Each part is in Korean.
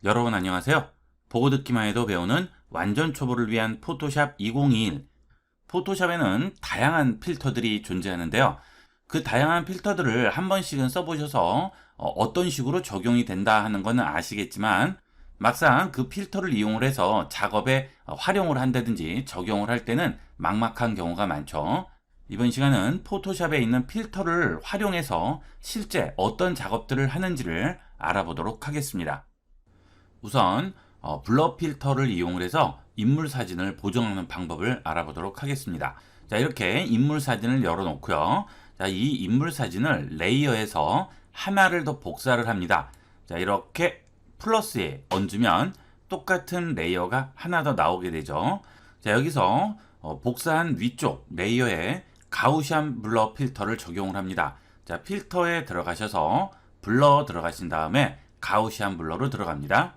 여러분 안녕하세요. 보고 듣기만 해도 배우는 완전 초보를 위한 포토샵 2021. 포토샵에는 다양한 필터들이 존재하는데요. 그 다양한 필터들을 한 번씩은 써보셔서 어떤 식으로 적용이 된다 하는 것은 아시겠지만 막상 그 필터를 이용을 해서 작업에 활용을 한다든지 적용을 할 때는 막막한 경우가 많죠. 이번 시간은 포토샵에 있는 필터를 활용해서 실제 어떤 작업들을 하는지를 알아보도록 하겠습니다. 우선 블러 필터를 이용을 해서 인물 사진을 보정하는 방법을 알아보도록 하겠습니다. 자, 이렇게 인물 사진을 열어 놓고요. 자, 이 인물 사진을 레이어에서 하나를 더 복사를 합니다. 자, 이렇게 플러스에 얹으면 똑같은 레이어가 하나 더 나오게 되죠. 자, 여기서 복사한 위쪽 레이어에 가우시안 블러 필터를 적용을 합니다. 자, 필터에 들어가셔서 블러 들어가신 다음에 가우시안 블러로 들어갑니다.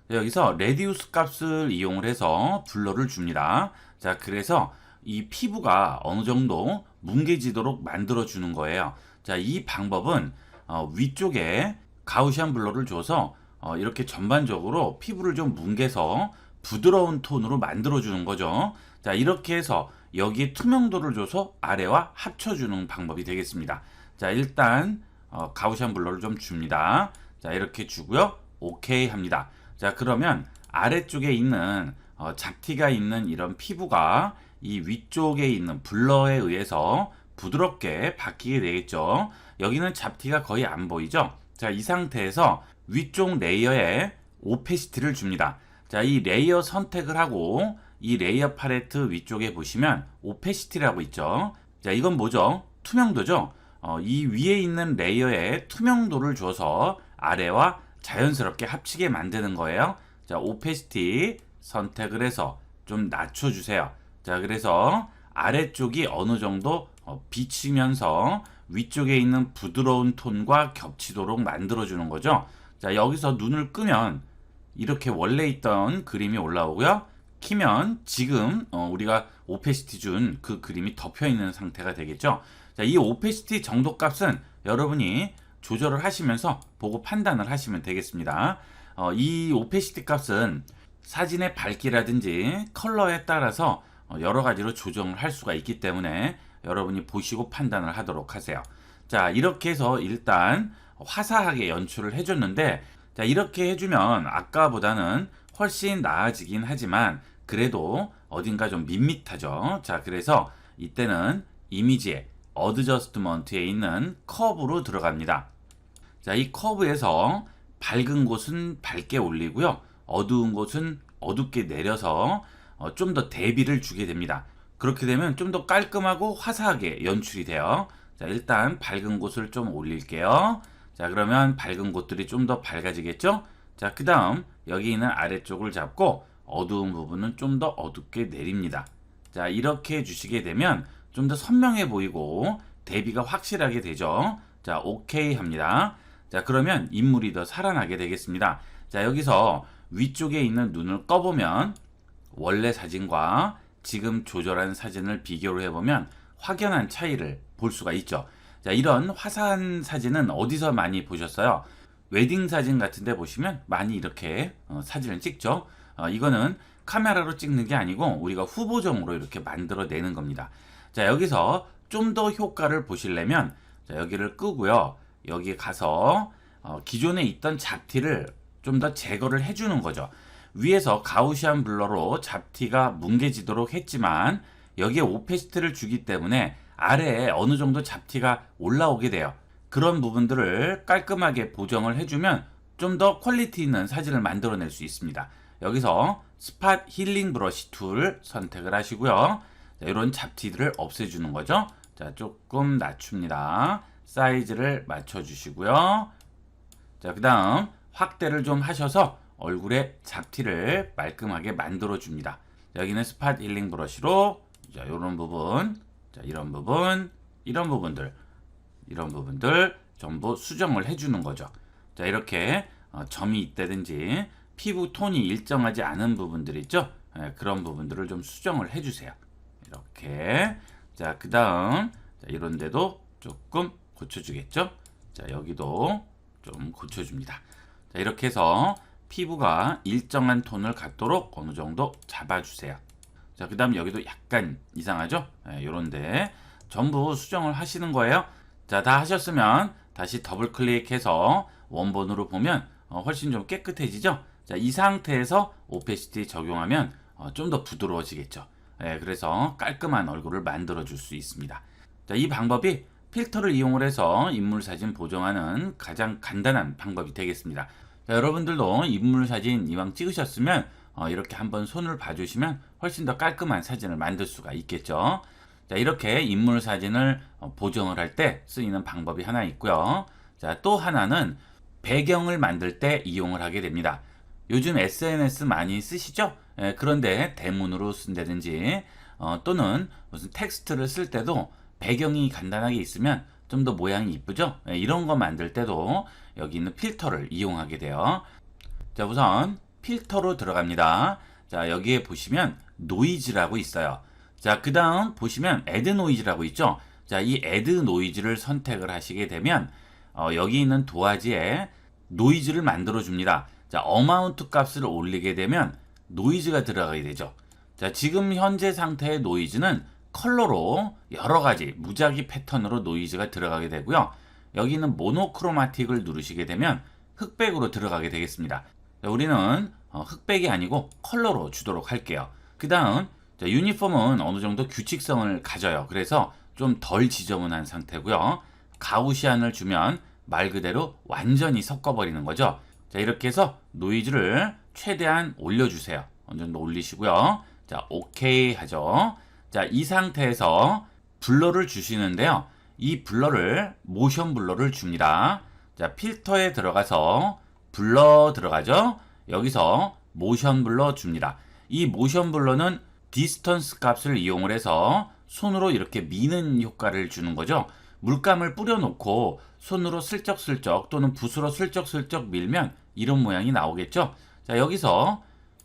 여기서 레디우스 값을 이용을 해서 블러를 줍니다. 자, 그래서 이 피부가 어느 정도 뭉개지도록 만들어 주는 거예요. 자, 이 방법은 위쪽에 가우시안 블러를 줘서 이렇게 전반적으로 피부를 좀 뭉개서 부드러운 톤으로 만들어 주는 거죠. 자, 이렇게 해서 여기에 투명도를 줘서 아래와 합쳐 주는 방법이 되겠습니다. 자, 일단 가우시안 블러를 좀 줍니다. 자, 이렇게 주고요. 오케이 합니다. 자, 그러면 아래쪽에 있는 잡티가 있는 이런 피부가 이 위쪽에 있는 블러에 의해서 부드럽게 바뀌게 되겠죠. 여기는 잡티가 거의 안 보이죠. 자, 이 상태에서 위쪽 레이어에 오페시티를 줍니다. 자, 이 레이어 선택을 하고 이 레이어 팔레트 위쪽에 보시면 오페시티라고 있죠. 자, 이건 뭐죠? 투명도죠. 이 위에 있는 레이어에 투명도를 줘서 아래와 자연스럽게 합치게 만드는 거예요. 자, 오페시티 선택을 해서 좀 낮춰주세요. 자, 그래서 아래쪽이 어느 정도 비치면서 위쪽에 있는 부드러운 톤과 겹치도록 만들어주는 거죠. 자, 여기서 눈을 끄면 이렇게 원래 있던 그림이 올라오고요. 키면 지금 우리가 오페시티 준 그 그림이 덮여 있는 상태가 되겠죠. 자, 이 오페시티 정도 값은 여러분이 조절을 하시면서 보고 판단을 하시면 되겠습니다. 이 오페시티 값은 사진의 밝기라든지 컬러에 따라서 여러 가지로 조정을 할 수가 있기 때문에 여러분이 보시고 판단을 하도록 하세요. 자, 이렇게 해서 일단 화사하게 연출을 해줬는데, 자, 이렇게 해주면 아까보다는 훨씬 나아지긴 하지만 그래도 어딘가 좀 밋밋하죠. 자, 그래서 이때는 이미지에 어드저스트먼트에 있는 커브로 들어갑니다. 자, 이 커브에서 밝은 곳은 밝게 올리고요. 어두운 곳은 어둡게 내려서 좀 더 대비를 주게 됩니다. 그렇게 되면 좀 더 깔끔하고 화사하게 연출이 돼요. 자, 일단 밝은 곳을 좀 올릴게요. 자, 그러면 밝은 곳들이 좀 더 밝아지겠죠? 자, 그 다음 여기 있는 아래쪽을 잡고 어두운 부분은 좀 더 어둡게 내립니다. 자, 이렇게 해주시게 되면 좀 더 선명해 보이고 대비가 확실하게 되죠. 자, 오케이 합니다. 자, 그러면 인물이 더 살아나게 되겠습니다. 자, 여기서 위쪽에 있는 눈을 꺼보면 원래 사진과 지금 조절한 사진을 비교를 해보면 확연한 차이를 볼 수가 있죠. 자, 이런 화사한 사진은 어디서 많이 보셨어요? 웨딩 사진 같은 데 보시면 많이 이렇게 사진을 찍죠. 이거는 카메라로 찍는 게 아니고 우리가 후보정으로 이렇게 만들어내는 겁니다. 자, 여기서 좀 더 효과를 보시려면 자, 여기를 끄고요. 여기 가서 기존에 있던 잡티를 좀 더 제거를 해주는 거죠. 위에서 가우시안 블러로 잡티가 뭉개지도록 했지만 여기에 오페시티를 주기 때문에 아래에 어느 정도 잡티가 올라오게 돼요. 그런 부분들을 깔끔하게 보정을 해주면 좀 더 퀄리티 있는 사진을 만들어낼 수 있습니다. 여기서 스팟 힐링 브러쉬 툴 선택을 하시고요. 자, 이런 잡티들을 없애주는 거죠. 자, 조금 낮춥니다. 사이즈를 맞춰주시고요. 자, 그 다음 확대를 좀 하셔서 얼굴에 잡티를 말끔하게 만들어 줍니다. 여기는 스팟 힐링 브러쉬로 자, 이런 부분, 자, 이런 부분, 이런 부분들 전부 수정을 해주는 거죠. 자, 이렇게 점이 있다든지 피부 톤이 일정하지 않은 부분들 있죠. 그런 부분들을 좀 수정을 해주세요. 이렇게. 자, 그 다음 이런 데도 조금 고쳐주겠죠. 자, 여기도 좀 고쳐줍니다. 자, 이렇게 해서 피부가 일정한 톤을 갖도록 어느 정도 잡아주세요. 자, 그 다음 여기도 약간 이상하죠? 요런데 전부 수정을 하시는 거예요. 자, 다 하셨으면 다시 더블 클릭해서 원본으로 보면 훨씬 좀 깨끗해지죠? 자, 이 상태에서 오페시티 적용하면 좀 더 부드러워지겠죠. 그래서 깔끔한 얼굴을 만들어 줄 수 있습니다. 자, 이 방법이 필터를 이용을 해서 인물 사진 보정하는 가장 간단한 방법이 되겠습니다. 자, 여러분들도 인물 사진 이왕 찍으셨으면 이렇게 한번 손을 봐주시면 훨씬 더 깔끔한 사진을 만들 수가 있겠죠. 자, 이렇게 인물 사진을 보정을 할 때 쓰이는 방법이 하나 있고요. 자, 또 하나는 배경을 만들 때 이용을 하게 됩니다. 요즘 SNS 많이 쓰시죠? 그런데 대문으로 쓴다든지 또는 무슨 텍스트를 쓸 때도 배경이 간단하게 있으면 좀 더 모양이 이쁘죠? 이런 거 만들 때도 여기 있는 필터를 이용하게 돼요. 자, 우선 필터로 들어갑니다. 자, 여기에 보시면 노이즈라고 있어요. 자, 그 다음 보시면 애드 노이즈라고 있죠? 자, 이 애드 노이즈를 선택을 하시게 되면 여기 있는 도화지에 노이즈를 만들어 줍니다. 자, 어마운트 값을 올리게 되면 노이즈가 들어가게 되죠. 자, 지금 현재 상태의 노이즈는 컬러로 여러 가지 무작위 패턴으로 노이즈가 들어가게 되고요. 여기 있는 모노크로마틱을 누르시게 되면 흑백으로 들어가게 되겠습니다. 자, 우리는 흑백이 아니고 컬러로 주도록 할게요. 그 다음 유니폼은 어느 정도 규칙성을 가져요. 그래서 좀 덜 지저분한 상태고요. 가우시안을 주면 말 그대로 완전히 섞어버리는 거죠. 자, 이렇게 해서 노이즈를 최대한 올려주세요. 어느 정도 올리시고요. 자, 오케이 하죠. 자, 이 상태에서 블러를 주시는데요. 이 블러를 모션 블러를 줍니다. 자, 필터에 들어가서 블러 들어가죠. 여기서 모션 블러 줍니다. 이 모션 블러는 디스턴스 값을 이용을 해서 손으로 이렇게 미는 효과를 주는 거죠. 물감을 뿌려놓고 손으로 슬쩍슬쩍 또는 붓으로 슬쩍슬쩍 밀면 이런 모양이 나오겠죠. 자, 여기서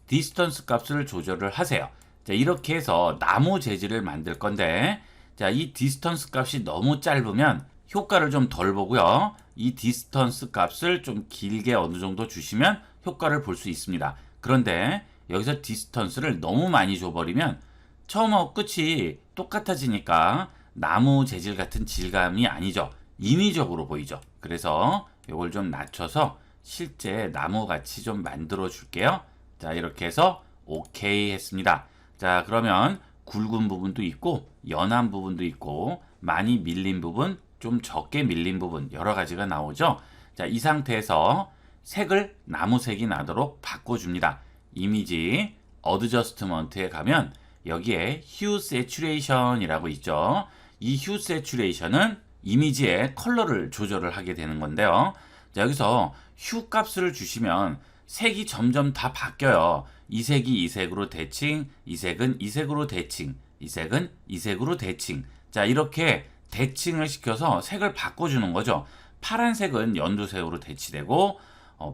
디스턴스 값을 조절을 하세요. 자, 이렇게 해서 나무 재질을 만들 건데, 자, 이 디스턴스 값이 너무 짧으면 효과를 좀 덜 보고요. 이 디스턴스 값을 좀 길게 어느 정도 주시면 효과를 볼 수 있습니다. 그런데 여기서 디스턴스를 너무 많이 줘버리면 처음하고 끝이 똑같아지니까 나무 재질 같은 질감이 아니죠. 인위적으로 보이죠. 그래서 이걸 좀 낮춰서 실제 나무같이 좀 만들어 줄게요. 자, 이렇게 해서 오케이 했습니다. 자, 그러면 굵은 부분도 있고 연한 부분도 있고 많이 밀린 부분, 좀 적게 밀린 부분 여러 가지가 나오죠. 자, 이 상태에서 색을 나무색이 나도록 바꿔줍니다. 이미지 어드저스트먼트에 가면 여기에 휴 세츄레이션이라고 있죠. 이 휴 세츄레이션은 이미지의 컬러를 조절을 하게 되는 건데요. 자, 여기서 휴 값을 주시면 색이 점점 다 바뀌어요. 이 색이 이 색으로 대칭, 이 색은 이 색으로 대칭, 이 색은 이 색으로 대칭. 자, 이렇게 대칭을 시켜서 색을 바꿔주는 거죠. 파란색은 연두색으로 대치되고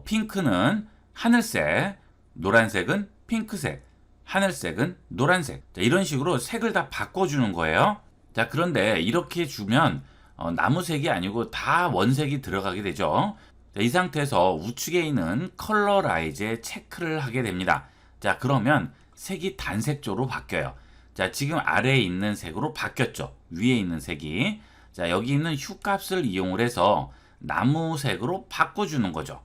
핑크는 하늘색, 노란색은 핑크색, 하늘색은 노란색. 자, 이런 식으로 색을 다 바꿔주는 거예요. 자, 그런데 이렇게 주면 나무색이 아니고 다 원색이 들어가게 되죠. 자, 이 상태에서 우측에 있는 컬러 라이즈에 체크를 하게 됩니다. 자, 그러면 색이 단색조로 바뀌어요. 자, 지금 아래에 있는 색으로 바뀌었죠. 위에 있는 색이. 자, 여기 있는 휴 값을 이용을 해서 나무색으로 바꿔주는 거죠.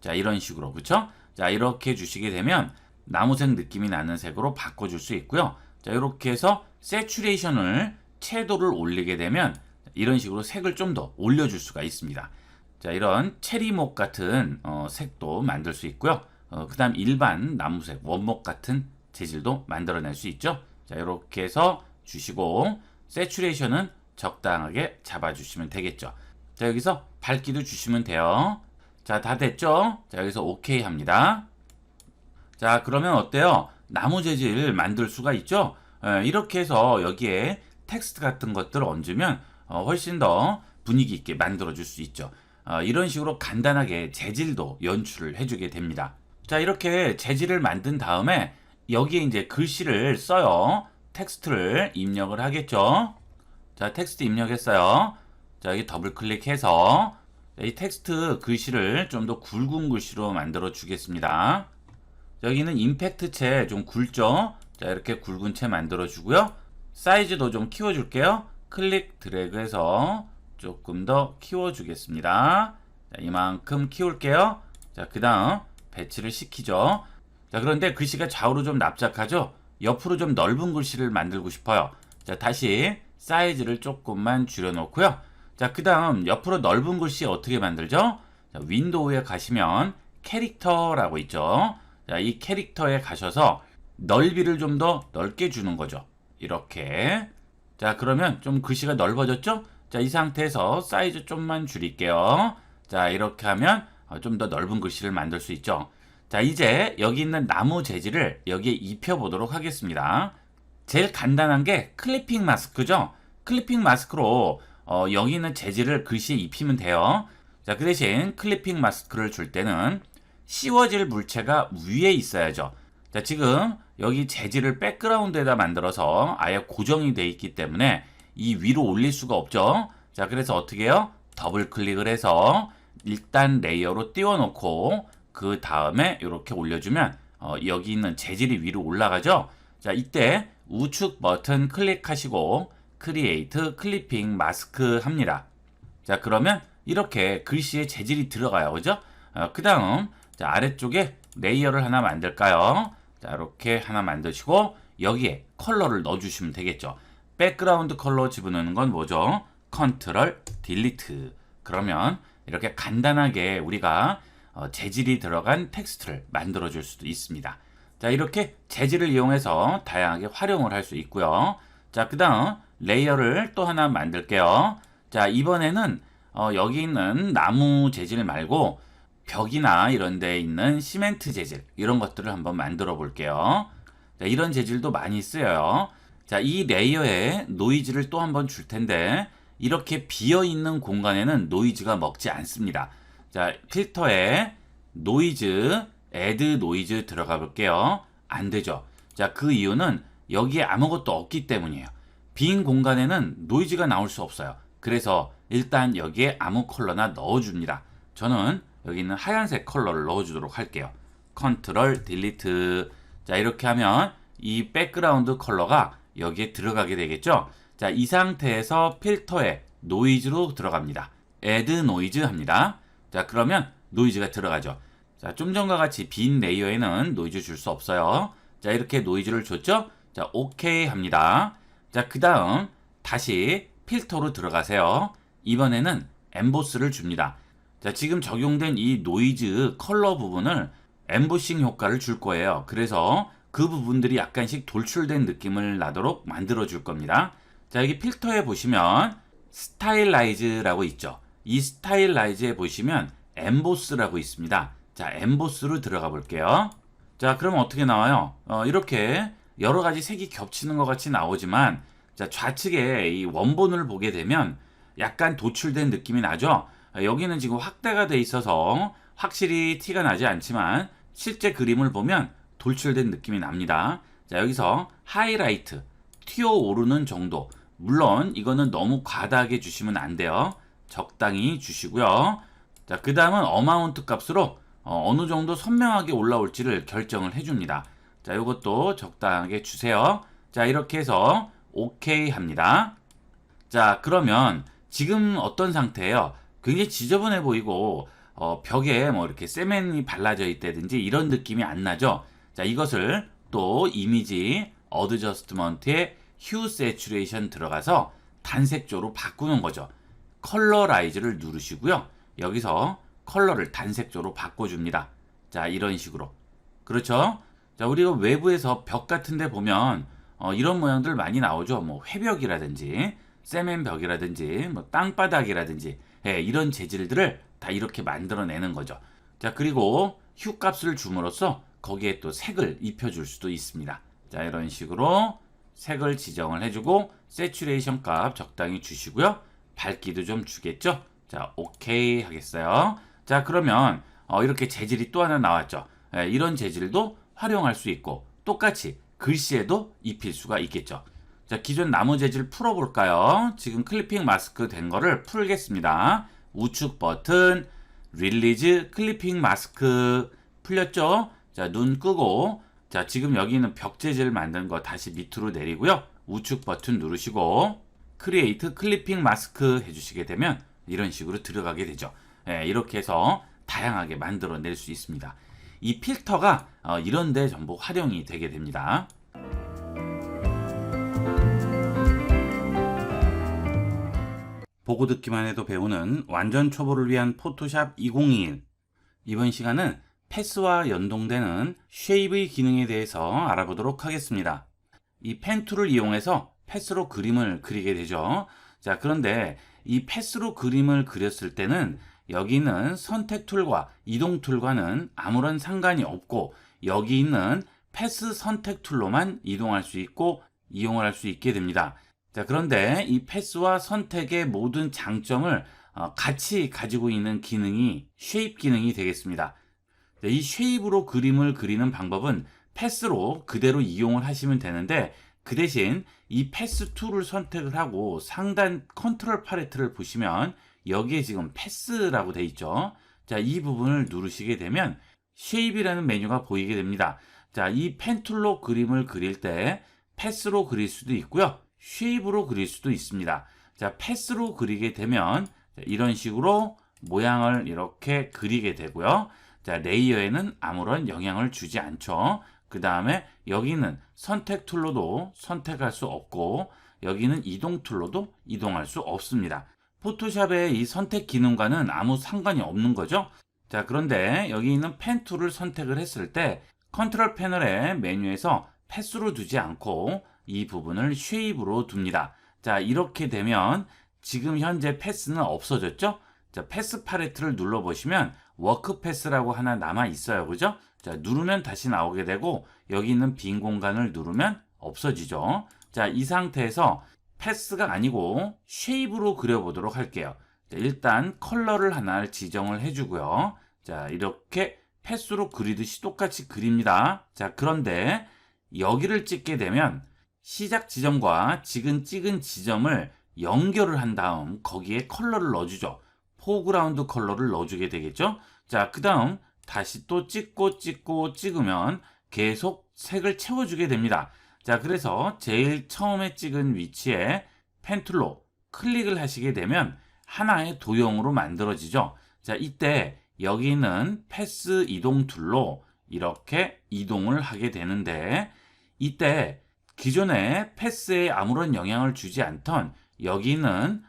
자, 이런 식으로. 그쵸? 자, 이렇게 주시게 되면 나무색 느낌이 나는 색으로 바꿔줄 수 있고요. 자, 이렇게 해서 세츄레이션을 채도를 올리게 되면 이런 식으로 색을 좀 더 올려줄 수가 있습니다. 자, 이런 체리목 같은 색도 만들 수 있고요. 그 다음 일반 나무색, 원목 같은 재질도 만들어낼 수 있죠. 자, 이렇게 해서 주시고 세츄레이션은 적당하게 잡아주시면 되겠죠. 자, 여기서 밝기도 주시면 돼요. 자, 다 됐죠? 자, 여기서 오케이 합니다. 자, 그러면 어때요? 나무 재질 만들 수가 있죠? 이렇게 해서 여기에 텍스트 같은 것들을 얹으면 훨씬 더 분위기 있게 만들어 줄 수 있죠. 이런 식으로 간단하게 재질도 연출을 해주게 됩니다. 자, 이렇게 재질을 만든 다음에 여기에 이제 글씨를 써요. 텍스트를 입력을 하겠죠. 자, 텍스트 입력했어요. 자, 여기 더블 클릭해서 이 텍스트 글씨를 좀 더 굵은 글씨로 만들어 주겠습니다. 여기는 임팩트 채 좀 굵죠? 자, 이렇게 굵은 채 만들어 주고요. 사이즈도 좀 키워 줄게요. 클릭 드래그해서 조금 더 키워 주겠습니다. 자, 이만큼 키울게요. 자, 그 다음 배치를 시키죠. 자, 그런데 글씨가 좌우로 좀 납작하죠? 옆으로 좀 넓은 글씨를 만들고 싶어요. 자, 다시 사이즈를 조금만 줄여 놓고요. 자, 그 다음 옆으로 넓은 글씨 어떻게 만들죠? 자, 윈도우에 가시면 캐릭터라고 있죠. 자, 이 캐릭터에 가셔서 넓이를 좀 더 넓게 주는 거죠. 이렇게. 자, 그러면 좀 글씨가 넓어졌죠? 자, 이 상태에서 사이즈 좀만 줄일게요. 자, 이렇게 하면 좀 더 넓은 글씨를 만들 수 있죠. 자, 이제 여기 있는 나무 재질을 여기에 입혀 보도록 하겠습니다. 제일 간단한 게 클리핑 마스크죠. 클리핑 마스크로 여기 있는 재질을 글씨에 입히면 돼요. 자, 그 대신 클리핑 마스크를 줄 때는 씌워질 물체가 위에 있어야죠. 자, 지금 여기 재질을 백그라운드에다 만들어서 아예 고정이 되어 있기 때문에 이 위로 올릴 수가 없죠. 자, 그래서 어떻게 해요? 더블 클릭을 해서 일단 레이어로 띄워놓고 그 다음에 이렇게 올려주면 여기 있는 재질이 위로 올라가죠. 자, 이때 우측 버튼 클릭하시고 크리에이트 클리핑 마스크 합니다. 자, 그러면 이렇게 글씨에 재질이 들어가요. 그죠? 그 다음 아래쪽에 레이어를 하나 만들까요? 자, 이렇게 하나 만드시고 여기에 컬러를 넣어주시면 되겠죠. 백그라운드 컬러 집어넣는 건 뭐죠? 컨트롤 딜리트. 그러면 이렇게 간단하게 우리가 재질이 들어간 텍스트를 만들어 줄 수도 있습니다. 자, 이렇게 재질을 이용해서 다양하게 활용을 할 수 있고요. 자, 그 다음 레이어를 또 하나 만들게요. 자, 이번에는 여기 있는 나무 재질 말고 벽이나 이런 데 있는 시멘트 재질 이런 것들을 한번 만들어 볼게요. 자, 이런 재질도 많이 쓰여요. 자, 이 레이어에 노이즈를 또 한번 줄 텐데 이렇게 비어 있는 공간에는 노이즈가 먹지 않습니다. 자, 필터에 노이즈, 애드 노이즈 들어가 볼게요. 안 되죠. 자, 그 이유는 여기에 아무것도 없기 때문이에요. 빈 공간에는 노이즈가 나올 수 없어요. 그래서 일단 여기에 아무 컬러나 넣어줍니다. 저는 여기 있는 하얀색 컬러를 넣어주도록 할게요. 컨트롤 딜리트. 자, 이렇게 하면 이 백그라운드 컬러가 여기에 들어가게 되겠죠. 자, 이 상태에서 필터에 노이즈로 들어갑니다. 애드 노이즈 합니다. 자, 그러면 노이즈가 들어가죠. 자, 좀 전과 같이 빈 레이어에는 노이즈 줄 수 없어요. 자, 이렇게 노이즈를 줬죠. 자, 오케이 합니다. 자, 그 다음 다시 필터로 들어가세요. 이번에는 엠보스를 줍니다. 자, 지금 적용된 이 노이즈 컬러 부분을 엠보싱 효과를 줄 거예요. 그래서 그 부분들이 약간씩 돌출된 느낌을 나도록 만들어 줄 겁니다. 자, 여기 필터에 보시면 스타일라이즈라고 있죠. 이 스타일라이즈에 보시면 엠보스라고 있습니다. 자, 엠보스로 들어가 볼게요. 자, 그러면 어떻게 나와요? 이렇게 여러 가지 색이 겹치는 것 같이 나오지만 자, 좌측에 이 원본을 보게 되면 약간 도출된 느낌이 나죠? 여기는 지금 확대가 돼 있어서 확실히 티가 나지 않지만 실제 그림을 보면 돌출된 느낌이 납니다. 자, 여기서 하이라이트, 튀어오르는 정도. 물론 이거는 너무 과다하게 주시면 안 돼요. 적당히 주시고요. 자, 그 다음은 어마운트 값으로 어느 정도 선명하게 올라올지를 결정을 해줍니다. 자, 이것도 적당하게 주세요. 자, 이렇게 해서 오케이 합니다. 자, 그러면 지금 어떤 상태예요? 굉장히 지저분해 보이고 벽에 뭐 이렇게 세면이 발라져 있다든지 이런 느낌이 안 나죠? 자, 이것을 또 이미지 어드저스트먼트에 휴 세츄레이션 들어가서 단색조로 바꾸는 거죠. 컬러라이즈를 누르시고요. 여기서 컬러를 단색조로 바꿔줍니다. 자, 이런 식으로. 그렇죠? 자, 우리가 외부에서 벽 같은 데 보면 이런 모양들 많이 나오죠. 뭐 회벽이라든지 세면벽이라든지 뭐 땅바닥이라든지 이런 재질들을 다 이렇게 만들어내는 거죠. 자, 그리고 휴 값을 줌으로써 거기에 또 색을 입혀줄 수도 있습니다. 자, 이런 식으로 색을 지정을 해주고 세츄레이션 값 적당히 주시고요. 밝기도 좀 주겠죠. 자, 오케이 하겠어요. 자, 그러면 이렇게 재질이 또 하나 나왔죠. 이런 재질도 활용할 수 있고 똑같이 글씨에도 입힐 수가 있겠죠. 자, 기존 나무 재질 풀어볼까요? 지금 클리핑 마스크 된 거를 풀겠습니다. 우측 버튼, 릴리즈 클리핑 마스크 풀렸죠? 자, 눈 끄고, 자, 지금 여기 있는 벽 재질 만든 거 다시 밑으로 내리고요. 우측 버튼 누르시고, 크리에이트 클리핑 마스크 해주시게 되면 이런 식으로 들어가게 되죠. 예, 이렇게 해서 다양하게 만들어낼 수 있습니다. 이 필터가 이런 데 전부 활용이 되게 됩니다. 보고 듣기만 해도 배우는 완전 초보를 위한 포토샵 2021. 이번 시간은 패스와 연동되는 쉐입의 기능에 대해서 알아보도록 하겠습니다. 이 펜 툴을 이용해서 패스로 그림을 그리게 되죠. 자, 그런데 이 패스로 그림을 그렸을 때는 여기 있는 선택 툴과 이동 툴과는 아무런 상관이 없고 여기 있는 패스 선택 툴로만 이동할 수 있고 이용을 할 수 있게 됩니다. 자, 그런데 이 패스와 선택의 모든 장점을 같이 가지고 있는 기능이 쉐입 기능이 되겠습니다. 이 쉐입으로 그림을 그리는 방법은 패스로 그대로 이용을 하시면 되는데 그 대신 이 패스 툴을 선택을 하고 상단 컨트롤 팔레트를 보시면 여기에 지금 패스라고 되어 있죠. 자, 이 부분을 누르시게 되면 쉐입이라는 메뉴가 보이게 됩니다. 자, 이 펜 툴로 그림을 그릴 때 패스로 그릴 수도 있고요. 쉐입으로 그릴 수도 있습니다. 자, 패스로 그리게 되면 이런 식으로 모양을 이렇게 그리게 되고요. 자, 레이어에는 아무런 영향을 주지 않죠. 그 다음에 여기는 선택 툴로도 선택할 수 없고 여기는 이동 툴로도 이동할 수 없습니다. 포토샵의 이 선택 기능과는 아무 상관이 없는 거죠. 자, 그런데 여기 있는 펜 툴을 선택을 했을 때 컨트롤 패널의 메뉴에서 패스로 두지 않고 이 부분을 쉐입으로 둡니다. 자, 이렇게 되면 지금 현재 패스는 없어졌죠? 자, 패스 팔레트를 눌러보시면 워크 패스라고 하나 남아 있어요. 그죠? 자, 누르면 다시 나오게 되고 여기 있는 빈 공간을 누르면 없어지죠. 자, 이 상태에서 패스가 아니고 쉐입으로 그려보도록 할게요. 자, 일단 컬러를 하나 지정을 해주고요. 자, 이렇게 패스로 그리듯이 똑같이 그립니다. 자, 그런데 여기를 찍게 되면 시작 지점과 지금 찍은 지점을 연결을 한 다음 거기에 컬러를 넣어주죠. 포그라운드 컬러를 넣어주게 되겠죠. 자, 그 다음 다시 또 찍고 찍으면 계속 색을 채워주게 됩니다. 자, 그래서 제일 처음에 찍은 위치에 펜 툴로 클릭을 하시게 되면 하나의 도형으로 만들어지죠. 자, 이때 여기 있는 패스 이동 툴로 이렇게 이동을 하게 되는데 이때 기존의 패스에 아무런 영향을 주지 않던 여기 있는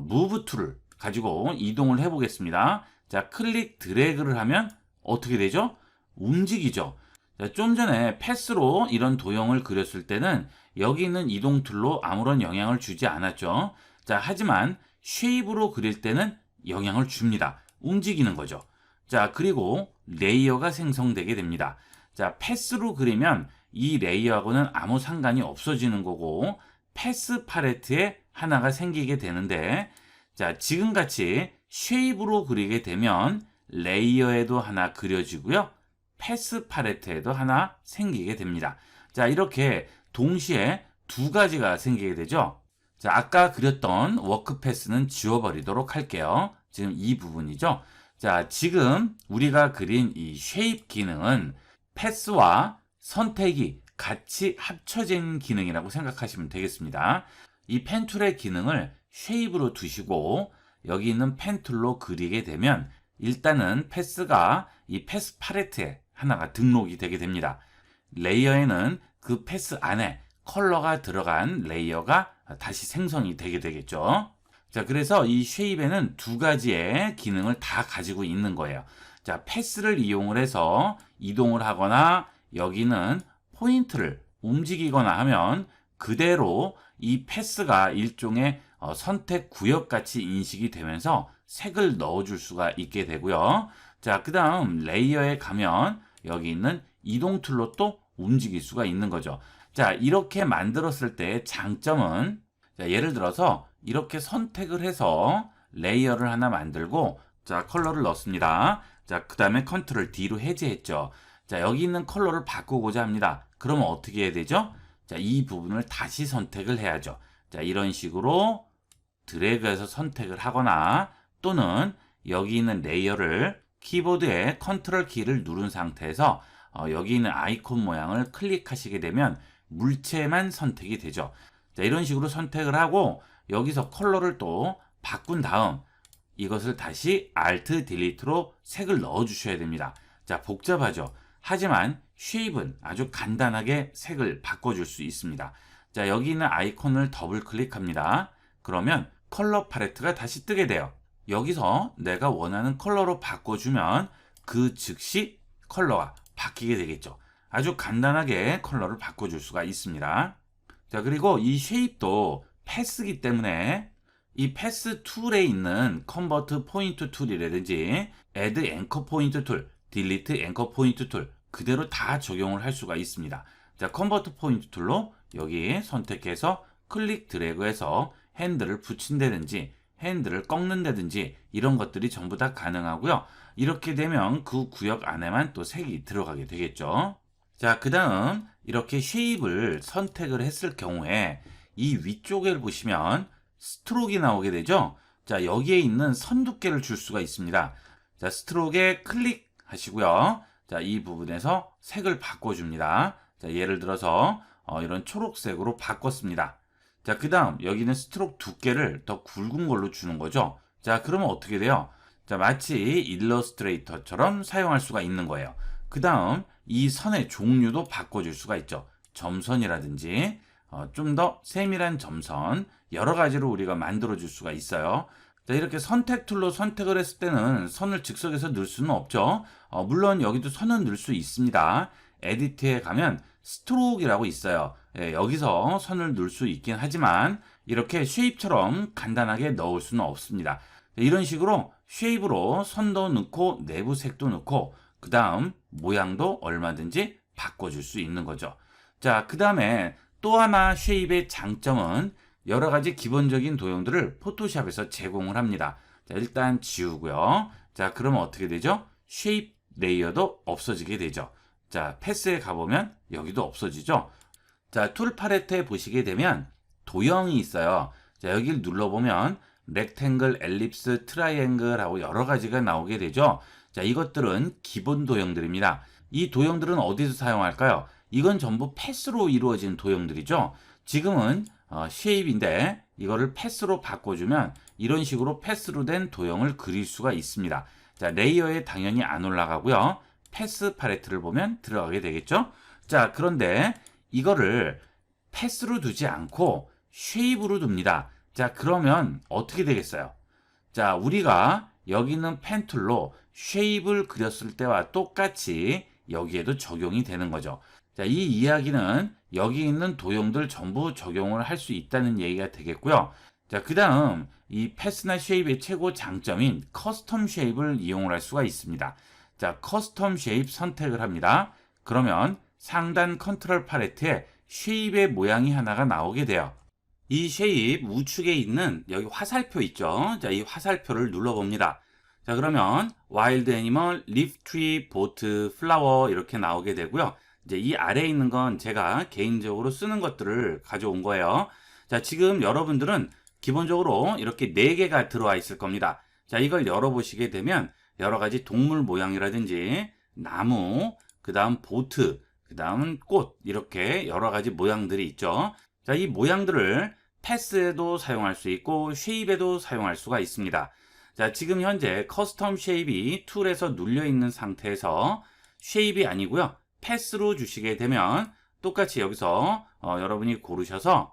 무브 툴을 가지고 이동을 해 보겠습니다. 자, 클릭 드래그를 하면 어떻게 되죠? 움직이죠. 자, 좀 전에 패스로 이런 도형을 그렸을 때는 여기 있는 이동 툴로 아무런 영향을 주지 않았죠. 자, 하지만 쉐입으로 그릴 때는 영향을 줍니다. 움직이는 거죠. 자, 그리고 레이어가 생성되게 됩니다. 자, 패스로 그리면 이 레이어하고는 아무 상관이 없어지는 거고 패스 팔레트에 하나가 생기게 되는데 자, 지금같이 쉐입으로 그리게 되면 레이어에도 하나 그려지고요. 패스 팔레트에도 하나 생기게 됩니다. 자, 이렇게 동시에 두 가지가 생기게 되죠. 자, 아까 그렸던 워크 패스는 지워버리도록 할게요. 지금 이 부분이죠. 자, 지금 우리가 그린 이 쉐입 기능은 패스와 선택이 같이 합쳐진 기능이라고 생각하시면 되겠습니다. 이 펜 툴의 기능을 쉐입으로 두시고 여기 있는 펜 툴로 그리게 되면 일단은 패스가 이 패스 팔레트에 하나가 등록이 되게 됩니다. 레이어에는 그 패스 안에 컬러가 들어간 레이어가 다시 생성이 되게 되겠죠. 자, 그래서 이 쉐입에는 두 가지의 기능을 다 가지고 있는 거예요. 자, 패스를 이용을 해서 이동을 하거나 여기는 포인트를 움직이거나 하면 그대로 이 패스가 일종의 선택 구역 같이 인식이 되면서 색을 넣어줄 수가 있게 되고요. 자, 그 다음 레이어에 가면 여기 있는 이동 툴로 또 움직일 수가 있는 거죠. 자, 이렇게 만들었을 때의 장점은 자, 예를 들어서 이렇게 선택을 해서 레이어를 하나 만들고 자, 컬러를 넣습니다. 자, 그 다음에 컨트롤 D로 해제했죠. 자, 여기 있는 컬러를 바꾸고자 합니다. 그러면 어떻게 해야 되죠? 자, 이 부분을 다시 선택을 해야죠. 자, 이런 식으로 드래그해서 선택을 하거나 또는 여기 있는 레이어를 키보드의 컨트롤 키를 누른 상태에서 여기 있는 아이콘 모양을 클릭하시게 되면 물체만 선택이 되죠. 자, 이런 식으로 선택을 하고 여기서 컬러를 또 바꾼 다음 이것을 다시 Alt Delete로 색을 넣어 주셔야 됩니다. 자, 복잡하죠. 하지만 쉐입은 아주 간단하게 색을 바꿔줄 수 있습니다. 자, 여기 있는 아이콘을 더블 클릭합니다. 그러면 컬러 팔레트가 다시 뜨게 돼요. 여기서 내가 원하는 컬러로 바꿔주면 그 즉시 컬러가 바뀌게 되겠죠. 아주 간단하게 컬러를 바꿔줄 수가 있습니다. 자, 그리고 이 쉐입도 패스기 때문에 이 패스 툴에 있는 컨버트 포인트 툴이라든지 add 앵커 포인트 툴, delete 앵커 포인트 툴 그대로 다 적용을 할 수가 있습니다. 자, 컨버트 포인트 툴로 여기 선택해서 클릭 드래그해서 핸들을 붙인다든지 핸들을 꺾는다든지 이런 것들이 전부 다 가능하고요. 이렇게 되면 그 구역 안에만 또 색이 들어가게 되겠죠. 자, 그 다음 이렇게 쉐입을 선택을 했을 경우에 이 위쪽에 보시면 스트로크가 나오게 되죠. 자, 여기에 있는 선 두께를 줄 수가 있습니다. 자, 스트로크에 클릭하시고요. 자, 이 부분에서 색을 바꿔줍니다. 자, 예를 들어서 이런 초록색으로 바꿨습니다. 자, 그 다음 여기는 스트로크 두께를 더 굵은 걸로 주는 거죠. 자, 그러면 어떻게 돼요? 자, 마치 일러스트레이터처럼 사용할 수가 있는 거예요. 그 다음 이 선의 종류도 바꿔줄 수가 있죠. 점선이라든지 좀 더 세밀한 점선 여러 가지로 우리가 만들어 줄 수가 있어요. 자, 이렇게 선택 툴로 선택을 했을 때는 선을 즉석에서 넣을 수는 없죠. 물론 여기도 선은 넣을 수 있습니다. 에디트에 가면 스트로크라고 있어요. 예, 여기서 선을 넣을 수 있긴 하지만 이렇게 쉐입처럼 간단하게 넣을 수는 없습니다. 이런 식으로 쉐입으로 선도 넣고 내부 색도 넣고 그 다음 모양도 얼마든지 바꿔줄 수 있는 거죠. 자, 그 다음에 또 하나 쉐입의 장점은 여러 가지 기본적인 도형들을 포토샵에서 제공을 합니다. 자, 일단 지우고요. 자, 그러면 어떻게 되죠? 쉐입 레이어도 없어지게 되죠. 자, 패스에 가보면 여기도 없어지죠. 자, 툴 팔레트에 보시게 되면 도형이 있어요. 자, 여기를 눌러보면 렉탱글, 엘립스, 트라이앵글 하고 여러 가지가 나오게 되죠. 자, 이것들은 기본 도형들입니다. 이 도형들은 어디서 사용할까요? 이건 전부 패스로 이루어진 도형들이죠. 지금은 쉐입인데 이거를 패스로 바꿔주면 이런 식으로 패스로 된 도형을 그릴 수가 있습니다. 자, 레이어에 당연히 안 올라가고요. 패스 팔레트를 보면 들어가게 되겠죠. 자, 그런데 이거를 패스로 두지 않고 쉐입으로 둡니다. 자, 그러면 어떻게 되겠어요? 자, 우리가 여기 있는 펜 툴로 쉐입을 그렸을 때와 똑같이 여기에도 적용이 되는 거죠. 자, 이 이야기는 여기 있는 도형들 전부 적용을 할 수 있다는 얘기가 되겠고요. 자, 그 다음 이 패스나 쉐입의 최고 장점인 커스텀 쉐입을 이용을 할 수가 있습니다. 자, 커스텀 쉐입 선택을 합니다. 그러면 상단 컨트롤 팔레트에 쉐입의 모양이 하나가 나오게 돼요. 이 쉐입 우측에 있는 여기 화살표 있죠. 자, 이 화살표를 눌러봅니다. 자, 그러면 와일드 애니멀, 리프 트리, 보트, 플라워 이렇게 나오게 되고요. 이제 이 아래에 있는 건 제가 개인적으로 쓰는 것들을 가져온 거예요. 자, 지금 여러분들은 기본적으로 이렇게 4개가 들어와 있을 겁니다. 자, 이걸 열어보시게 되면 여러 가지 동물 모양이라든지 나무, 그 다음 보트, 그 다음은 꽃 이렇게 여러 가지 모양들이 있죠. 자, 이 모양들을 패스에도 사용할 수 있고 쉐입에도 사용할 수가 있습니다. 자, 지금 현재 커스텀 쉐입이 툴에서 눌려 있는 상태에서 쉐입이 아니고요. 패스로 주시게 되면 똑같이 여기서 여러분이 고르셔서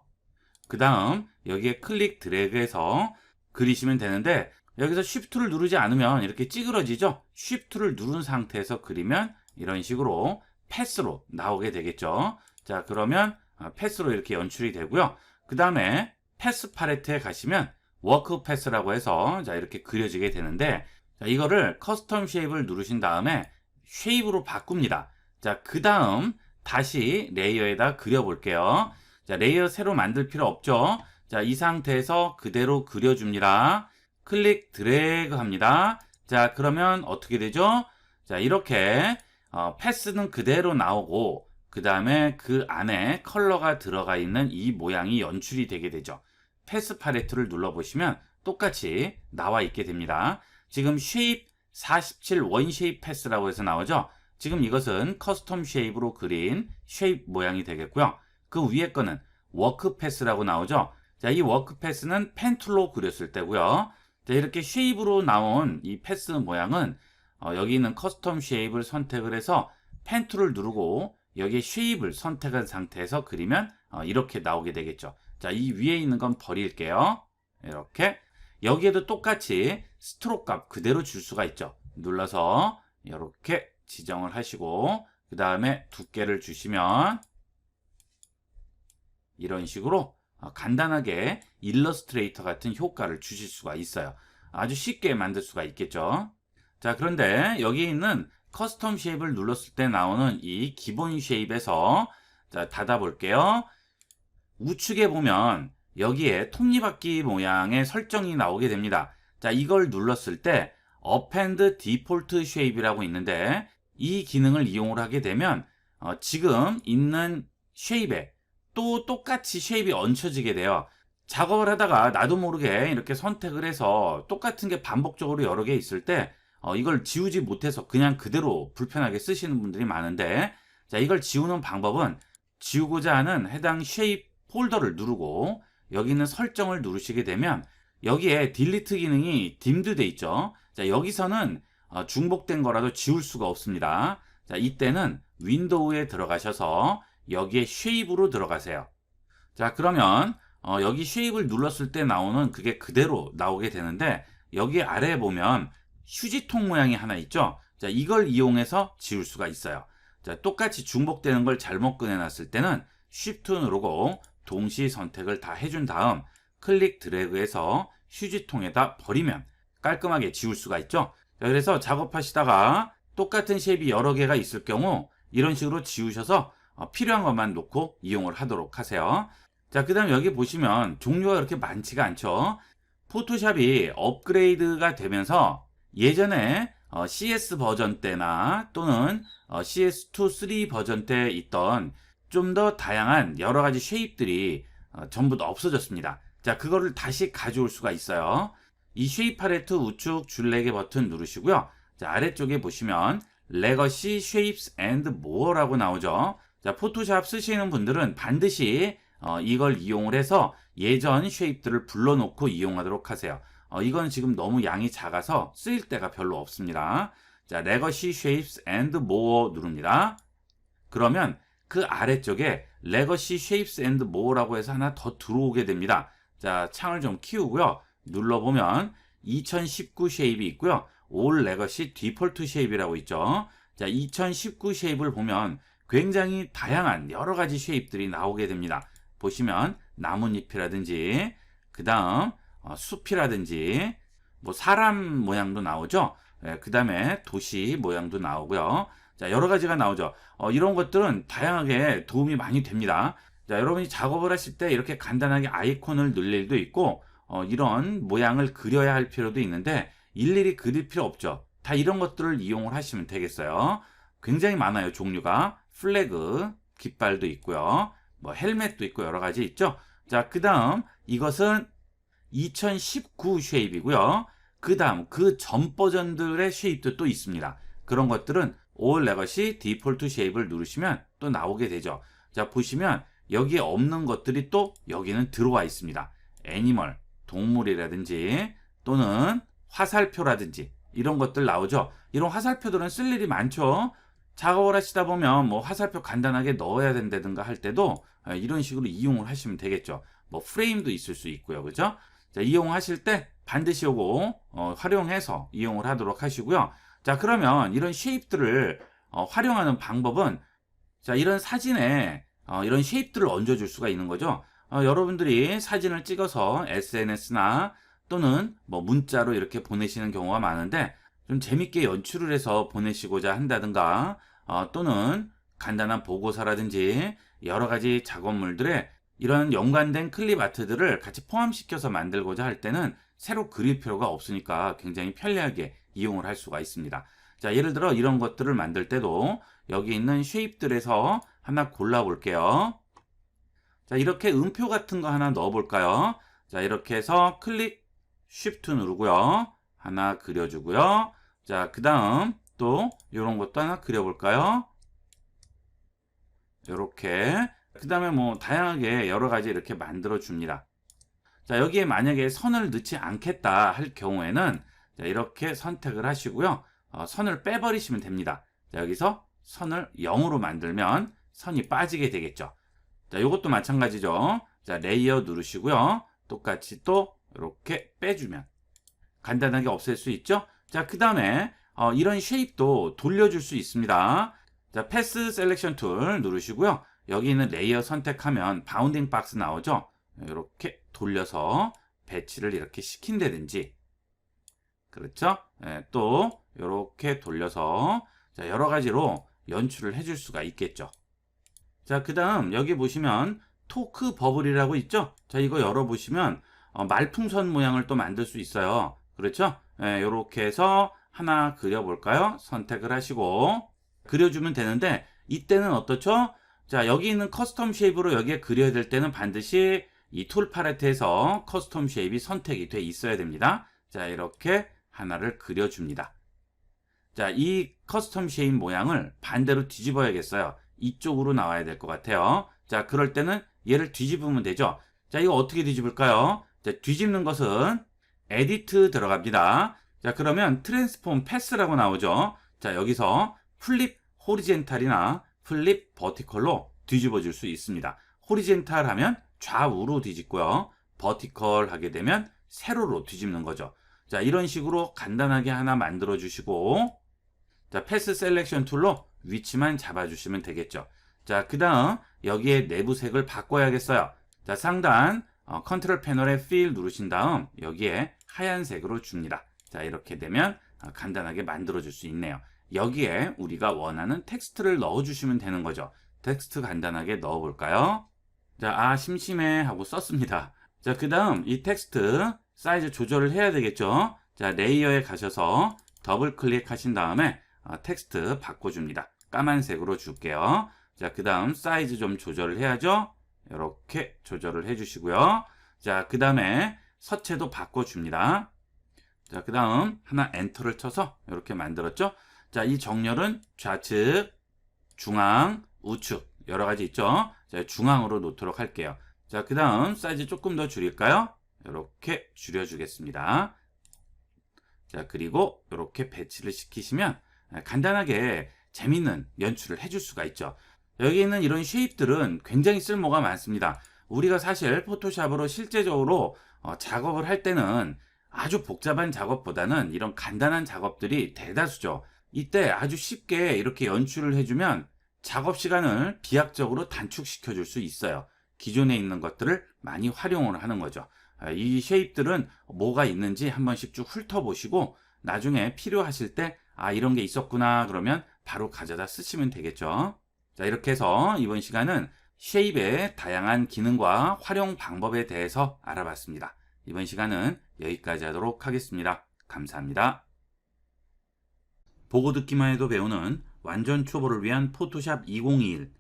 그 다음 여기에 클릭 드래그해서 그리시면 되는데 여기서 Shift를 누르지 않으면 이렇게 찌그러지죠. Shift를 누른 상태에서 그리면 이런 식으로 패스로 나오게 되겠죠. 자, 그러면 패스로 이렇게 연출이 되고요. 그 다음에 패스 팔레트에 가시면 워크 패스라고 해서 자, 이렇게 그려지게 되는데 자, 이거를 커스텀 쉐입을 누르신 다음에 쉐입으로 바꿉니다. 자, 그 다음 다시 레이어에다 그려볼게요. 자, 레이어 새로 만들 필요 없죠. 자, 이 상태에서 그대로 그려줍니다. 클릭 드래그 합니다. 자, 그러면 어떻게 되죠? 자, 이렇게 패스는 그대로 나오고 그 다음에 그 안에 컬러가 들어가 있는 이 모양이 연출이 되게 되죠. 패스 팔레트를 눌러보시면 똑같이 나와 있게 됩니다. 지금 쉐입 47 원쉐입 패스라고 해서 나오죠. 지금 이것은 커스텀 쉐입으로 그린 쉐입 모양이 되겠고요. 그 위에 거는 워크 패스라고 나오죠. 자, 이 워크 패스는 펜 툴로 그렸을 때고요. 자, 이렇게 쉐입으로 나온 이 패스 모양은 여기 있는 커스텀 쉐입을 선택을 해서 펜 툴을 누르고 여기에 쉐입을 선택한 상태에서 그리면 이렇게 나오게 되겠죠. 자, 이 위에 있는 건 버릴게요. 이렇게 여기에도 똑같이 스트로크 값 그대로 줄 수가 있죠. 눌러서 이렇게 지정을 하시고 그 다음에 두께를 주시면 이런 식으로 간단하게 일러스트레이터 같은 효과를 주실 수가 있어요. 아주 쉽게 만들 수가 있겠죠. 자, 그런데 여기 있는 커스텀 쉐입을 눌렀을 때 나오는 이 기본 쉐입에서 자, 닫아 볼게요. 우측에 보면 여기에 톱니바퀴 모양의 설정이 나오게 됩니다. 자, 이걸 눌렀을 때 Append Default Shape이라고 있는데 이 기능을 이용을 하게 되면 지금 있는 쉐입에 또 똑같이 쉐입이 얹혀지게 돼요. 작업을 하다가 나도 모르게 이렇게 선택을 해서 똑같은 게 반복적으로 여러 개 있을 때 이걸 지우지 못해서 그냥 그대로 불편하게 쓰시는 분들이 많은데 자, 이걸 지우는 방법은 지우고자 하는 해당 쉐입 폴더를 누르고 여기 있는 설정을 누르시게 되면 여기에 딜리트 기능이 딤드 돼 있죠. 자, 여기서는 중복된 거라도 지울 수가 없습니다. 자, 이때는 윈도우에 들어가셔서 여기에 쉐입으로 들어가세요. 자, 그러면 여기 쉐입을 눌렀을 때 나오는 그게 그대로 나오게 되는데 여기 아래에 보면 휴지통 모양이 하나 있죠. 자, 이걸 이용해서 지울 수가 있어요. 자, 똑같이 중복되는 걸 잘못 꺼내놨을 때는 Shift 누르고 동시 선택을 다 해준 다음 클릭 드래그해서 휴지통에다 버리면 깔끔하게 지울 수가 있죠. 자, 그래서 작업하시다가 똑같은 쉐입이 여러 개가 있을 경우 이런 식으로 지우셔서 필요한 것만 놓고 이용을 하도록 하세요. 자, 그 다음 여기 보시면 종류가 그렇게 많지가 않죠. 포토샵이 업그레이드가 되면서 예전에 CS 버전 때나 또는 CS2, 3 버전 때 있던 좀 더 다양한 여러 가지 쉐입들이 전부 다 없어졌습니다. 자, 그거를 다시 가져올 수가 있어요. 이 쉐입 팔레트 우측 줄 4개 버튼 누르시고요. 자, 아래쪽에 보시면 Legacy Shapes and More라고 나오죠. 자, 포토샵 쓰시는 분들은 반드시 이걸 이용을 해서 예전 쉐입들을 불러놓고 이용하도록 하세요. 이건 지금 너무 양이 작아서 쓰일 데가 별로 없습니다. 자, Legacy Shapes and More 누릅니다. 그러면 그 아래쪽에 Legacy Shapes and More라고 해서 하나 더 들어오게 됩니다. 자, 창을 좀 키우고요. 눌러보면 2019 쉐입이 있고요. All Legacy Default Shape이라고 있죠. 자, 2019 쉐입을 보면 굉장히 다양한 여러 가지 쉐입들이 나오게 됩니다. 보시면 나뭇잎이라든지 그 다음 숲이라든지 뭐 사람 모양도 나오죠. 그 다음에 도시 모양도 나오고요. 자, 여러 가지가 나오죠. 이런 것들은 다양하게 도움이 많이 됩니다. 자, 여러분이 작업을 하실 때 이렇게 간단하게 아이콘을 넣을 일도 있고 이런 모양을 그려야 할 필요도 있는데 일일이 그릴 필요 없죠. 다 이런 것들을 이용을 하시면 되겠어요. 굉장히 많아요, 종류가. 플래그, 깃발도 있고요. 뭐 헬멧도 있고 여러 가지 있죠. 자, 그 다음 이것은 2019 쉐입이고요. 그 다음 그 전 버전들의 쉐입도 또 있습니다. 그런 것들은 All Legacy Default Shape을 누르시면 또 나오게 되죠. 자, 보시면 여기에 없는 것들이 또 여기는 들어와 있습니다. 애니멀, 동물이라든지 또는 화살표라든지 이런 것들 나오죠. 이런 화살표들은 쓸 일이 많죠. 작업을 하시다 보면 뭐 화살표 간단하게 넣어야 된다든가 할 때도 이런 식으로 이용을 하시면 되겠죠. 뭐 프레임도 있을 수 있고요. 그죠? 자, 이용하실 때 반드시 요거 활용해서 이용을 하도록 하시고요. 자, 그러면 이런 쉐입들을 활용하는 방법은 자, 이런 사진에 이런 쉐입들을 얹어줄 수가 있는 거죠. 여러분들이 사진을 찍어서 SNS나 또는 뭐 문자로 이렇게 보내시는 경우가 많은데 좀 재밌게 연출을 해서 보내시고자 한다든가 또는 간단한 보고서라든지 여러 가지 작업물들에 이런 연관된 클립 아트들을 같이 포함시켜서 만들고자 할 때는 새로 그릴 필요가 없으니까 굉장히 편리하게 이용을 할 수가 있습니다. 자, 예를 들어 이런 것들을 만들 때도 여기 있는 쉐입들에서 하나 골라 볼게요. 자, 이렇게 음표 같은 거 하나 넣어 볼까요? 자, 이렇게 해서 클릭 Shift 누르고요. 하나 그려주고요. 자, 그 다음 또 이런 것도 하나 그려볼까요? 이렇게. 그 다음에 뭐 다양하게 여러 가지 이렇게 만들어 줍니다. 자, 여기에 만약에 선을 넣지 않겠다 할 경우에는 자, 이렇게 선택을 하시고요. 선을 빼버리시면 됩니다. 자, 여기서 선을 0으로 만들면 선이 빠지게 되겠죠. 자, 이것도 마찬가지죠. 자, 레이어 누르시고요. 똑같이 또 이렇게 빼주면 간단하게 없앨 수 있죠. 자, 그 다음에 이런 쉐입도 돌려줄 수 있습니다. 자, 패스 셀렉션 툴 누르시고요. 여기 있는 레이어 선택하면 바운딩 박스 나오죠. 이렇게 돌려서 배치를 이렇게 시킨다든지, 그렇죠? 네, 또 이렇게 돌려서 자, 여러 가지로 연출을 해줄 수가 있겠죠. 자, 그 다음 여기 보시면 토크 버블이라고 있죠. 자, 이거 열어보시면 말풍선 모양을 또 만들 수 있어요. 그렇죠? 네, 이렇게 해서 하나 그려볼까요? 선택을 하시고 그려주면 되는데, 이때는 어떻죠? 자, 여기 있는 커스텀 쉐입으로 여기에 그려야 될 때는 반드시 이 툴 팔레트에서 커스텀 쉐입이 선택이 돼 있어야 됩니다. 자, 이렇게 하나를 그려줍니다. 자, 이 커스텀 쉐입 모양을 반대로 뒤집어야겠어요. 이쪽으로 나와야 될 것 같아요. 자, 그럴 때는 얘를 뒤집으면 되죠. 자, 이거 어떻게 뒤집을까요? 자, 뒤집는 것은 에디트 들어갑니다. 자, 그러면 트랜스폼 패스라고 나오죠. 자, 여기서 플립 호리젠탈이나 플립 버티컬로 뒤집어 줄 수 있습니다. 호리젠탈 하면 좌우로 뒤집고요. 버티컬 하게 되면 세로로 뒤집는 거죠. 자, 이런 식으로 간단하게 하나 만들어 주시고, 자, 패스 셀렉션 툴로 위치만 잡아 주시면 되겠죠. 자, 그 다음 여기에 내부 색을 바꿔야겠어요. 자, 상단 컨트롤 패널에 필 누르신 다음 여기에 하얀색으로 줍니다. 자, 이렇게 되면 간단하게 만들어 줄 수 있네요. 여기에 우리가 원하는 텍스트를 넣어 주시면 되는 거죠. 텍스트 간단하게 넣어 볼까요? 자, 심심해 하고 썼습니다. 자, 그 다음 이 텍스트 사이즈 조절을 해야 되겠죠. 자, 레이어에 가셔서 더블 클릭하신 다음에 텍스트 바꿔줍니다. 까만색으로 줄게요. 자, 그 다음 사이즈 좀 조절을 해야죠. 이렇게 조절을 해주시고요. 자, 그 다음에 서체도 바꿔줍니다. 자, 그 다음 하나 엔터를 쳐서 이렇게 만들었죠. 자, 이 정렬은 좌측, 중앙, 우측 여러 가지 있죠. 자, 중앙으로 놓도록 할게요. 자, 그 다음 사이즈 조금 더 줄일까요? 이렇게 줄여주겠습니다. 자, 그리고 이렇게 배치를 시키시면 간단하게 재밌는 연출을 해줄 수가 있죠. 여기 있는 이런 쉐입들은 굉장히 쓸모가 많습니다. 우리가 사실 포토샵으로 실제적으로 작업을 할 때는 아주 복잡한 작업보다는 이런 간단한 작업들이 대다수죠. 이때 아주 쉽게 이렇게 연출을 해주면 작업 시간을 비약적으로 단축시켜 줄 수 있어요. 기존에 있는 것들을 많이 활용을 하는 거죠. 이 쉐입들은 뭐가 있는지 한 번씩 쭉 훑어보시고 나중에 필요하실 때 이런 게 있었구나 그러면 바로 가져다 쓰시면 되겠죠. 자, 이렇게 해서 이번 시간은 쉐입의 다양한 기능과 활용 방법에 대해서 알아봤습니다. 이번 시간은 여기까지 하도록 하겠습니다. 감사합니다. 보고 듣기만 해도 배우는 완전 초보를 위한 포토샵 2021.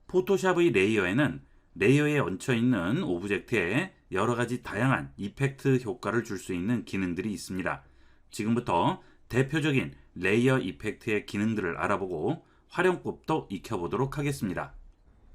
포토샵의 레이어에는 레이어에 얹혀있는 오브젝트에 여러가지 다양한 이펙트 효과를 줄 수 있는 기능들이 있습니다. 지금부터 대표적인 레이어 이펙트의 기능들을 알아보고 활용법도 익혀보도록 하겠습니다.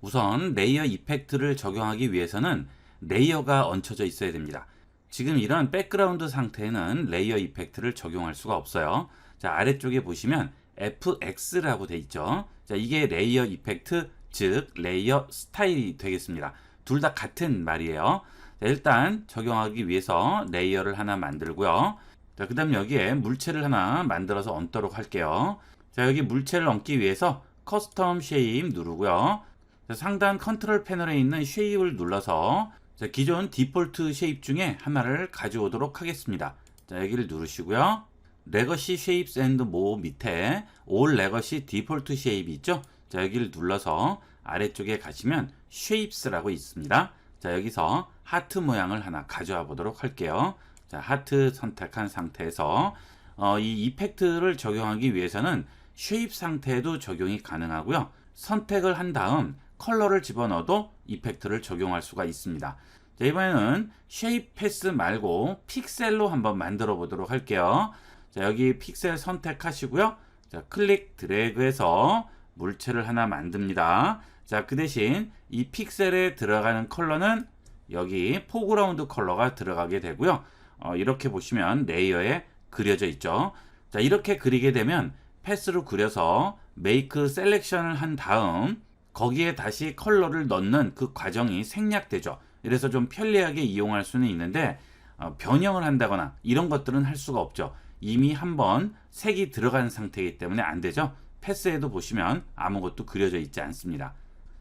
우선 레이어 이펙트를 적용하기 위해서는 레이어가 얹혀져 있어야 됩니다. 지금 이런 백그라운드 상태에는 레이어 이펙트를 적용할 수가 없어요. 자, 아래쪽에 보시면 FX라고 돼 있죠. 자, 이게 레이어 이펙트, 즉 레이어 스타일이 되겠습니다. 둘 다 같은 말이에요. 자, 일단 적용하기 위해서 레이어를 하나 만들고요. 자, 그 다음 여기에 물체를 하나 만들어서 얹도록 할게요. 자, 여기 물체를 얹기 위해서 커스텀 쉐입 누르고요. 자, 상단 컨트롤 패널에 있는 쉐입을 눌러서 자, 기존 디폴트 쉐입 중에 하나를 가져오도록 하겠습니다. 자, 여기를 누르시고요. 레거시 쉐입스 앤드 모 밑에 올 레거시 디폴트 쉐입이 있죠. 자, 여기를 눌러서 아래쪽에 가시면 쉐입스라고 있습니다. 자, 여기서 하트 모양을 하나 가져와 보도록 할게요. 자, 하트 선택한 상태에서 이 이펙트를 적용하기 위해서는 쉐입 상태에도 적용이 가능하고요. 선택을 한 다음 컬러를 집어넣어도 이펙트를 적용할 수가 있습니다. 자, 이번에는 쉐입 패스 말고 픽셀로 한번 만들어 보도록 할게요. 자, 여기 픽셀 선택하시고요. 자, 클릭 드래그해서 물체를 하나 만듭니다. 자, 그 대신 이 픽셀에 들어가는 컬러는 여기 포그라운드 컬러가 들어가게 되고요. 이렇게 보시면 레이어에 그려져 있죠. 자, 이렇게 그리게 되면 패스로 그려서 메이크 셀렉션을 한 다음 거기에 다시 컬러를 넣는 그 과정이 생략되죠. 이래서 좀 편리하게 이용할 수는 있는데 변형을 한다거나 이런 것들은 할 수가 없죠. 이미 한번 색이 들어간 상태이기 때문에 안 되죠. 패스에도 보시면 아무것도 그려져 있지 않습니다.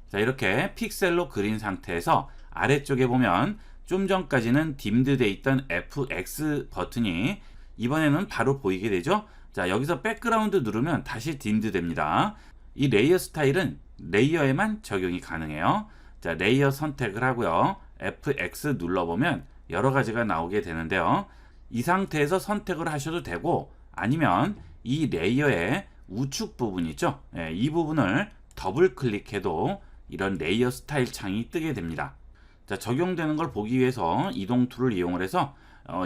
자, 이렇게 픽셀로 그린 상태에서 아래쪽에 보면 좀 전까지는 딤드 돼 있던 FX 버튼이 이번에는 바로 보이게 되죠. 자, 여기서 백그라운드 누르면 다시 딤드 됩니다. 이 레이어 스타일은 레이어에만 적용이 가능해요. 자, 레이어 선택을 하고요. FX 눌러보면 여러 가지가 나오게 되는데요. 이 상태에서 선택을 하셔도 되고 아니면 이 레이어의 우측 부분 있죠. 이 부분을 더블 클릭해도 이런 레이어 스타일 창이 뜨게 됩니다. 자, 적용되는 걸 보기 위해서 이동 툴을 이용을 해서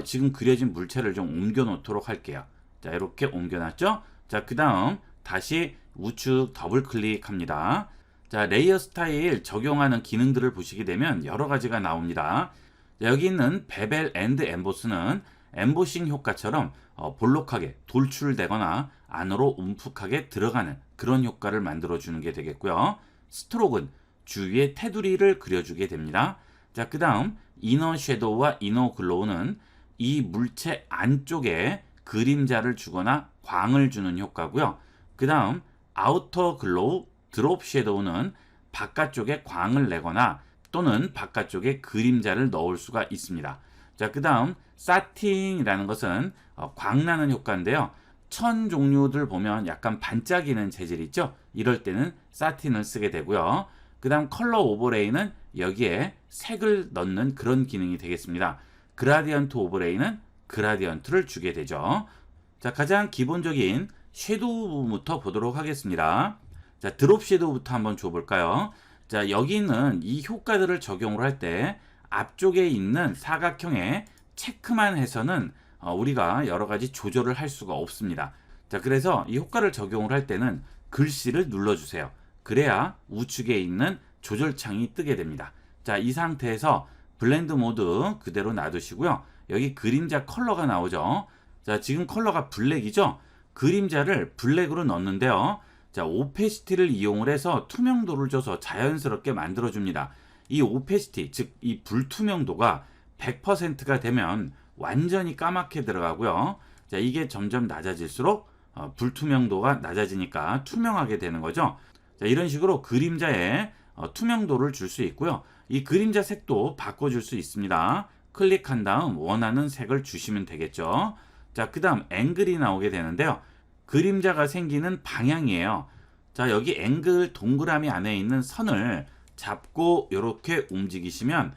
지금 그려진 물체를 좀 옮겨 놓도록 할게요. 자, 이렇게 옮겨 놨죠. 자, 그 다음 다시 우측 더블 클릭합니다. 자, 레이어 스타일 적용하는 기능들을 보시게 되면 여러 가지가 나옵니다. 자, 여기 있는 베벨 앤드 엠보스는 엠보싱 효과처럼 볼록하게 돌출되거나 안으로 움푹하게 들어가는 그런 효과를 만들어 주는 게 되겠고요. 스트로크는 주위에 테두리를 그려주게 됩니다. 자, 그 다음 이너 섀도우와 이너 글로우는 이 물체 안쪽에 그림자를 주거나 광을 주는 효과고요. 그 다음 아우터 글로우, 드롭 섀도우는 바깥쪽에 광을 내거나 또는 바깥쪽에 그림자를 넣을 수가 있습니다. 자, 그 다음 사틴이라는 것은 광나는 효과인데요. 천 종류들 보면 약간 반짝이는 재질 있죠. 이럴 때는 사틴을 쓰게 되고요. 그 다음 컬러 오버레이는 여기에 색을 넣는 그런 기능이 되겠습니다. 그라디언트 오버레이는 그라디언트를 주게 되죠. 자, 가장 기본적인 섀도우 부분부터 보도록 하겠습니다. 자, 드롭 섀도우부터 한번 줘볼까요? 자, 여기 있는 이 효과들을 적용을 할 때 앞쪽에 있는 사각형에 체크만 해서는 우리가 여러 가지 조절을 할 수가 없습니다. 자, 그래서 이 효과를 적용을 할 때는 글씨를 눌러주세요. 그래야 우측에 있는 조절창이 뜨게 됩니다. 자, 이 상태에서 블렌드 모드 그대로 놔두시고요. 여기 그림자 컬러가 나오죠. 자, 지금 컬러가 블랙이죠. 그림자를 블랙으로 넣는데요. 자, 오페시티를 이용을 해서 투명도를 줘서 자연스럽게 만들어줍니다. 이 오페시티, 즉 이 불투명도가 100%가 되면 완전히 까맣게 들어가고요. 자, 이게 점점 낮아질수록 불투명도가 낮아지니까 투명하게 되는 거죠. 자, 이런 식으로 그림자에 투명도를 줄 수 있고요. 이 그림자 색도 바꿔줄 수 있습니다. 클릭한 다음 원하는 색을 주시면 되겠죠. 자, 그 다음 앵글이 나오게 되는데요. 그림자가 생기는 방향이에요. 자, 여기 앵글 동그라미 안에 있는 선을 잡고 이렇게 움직이시면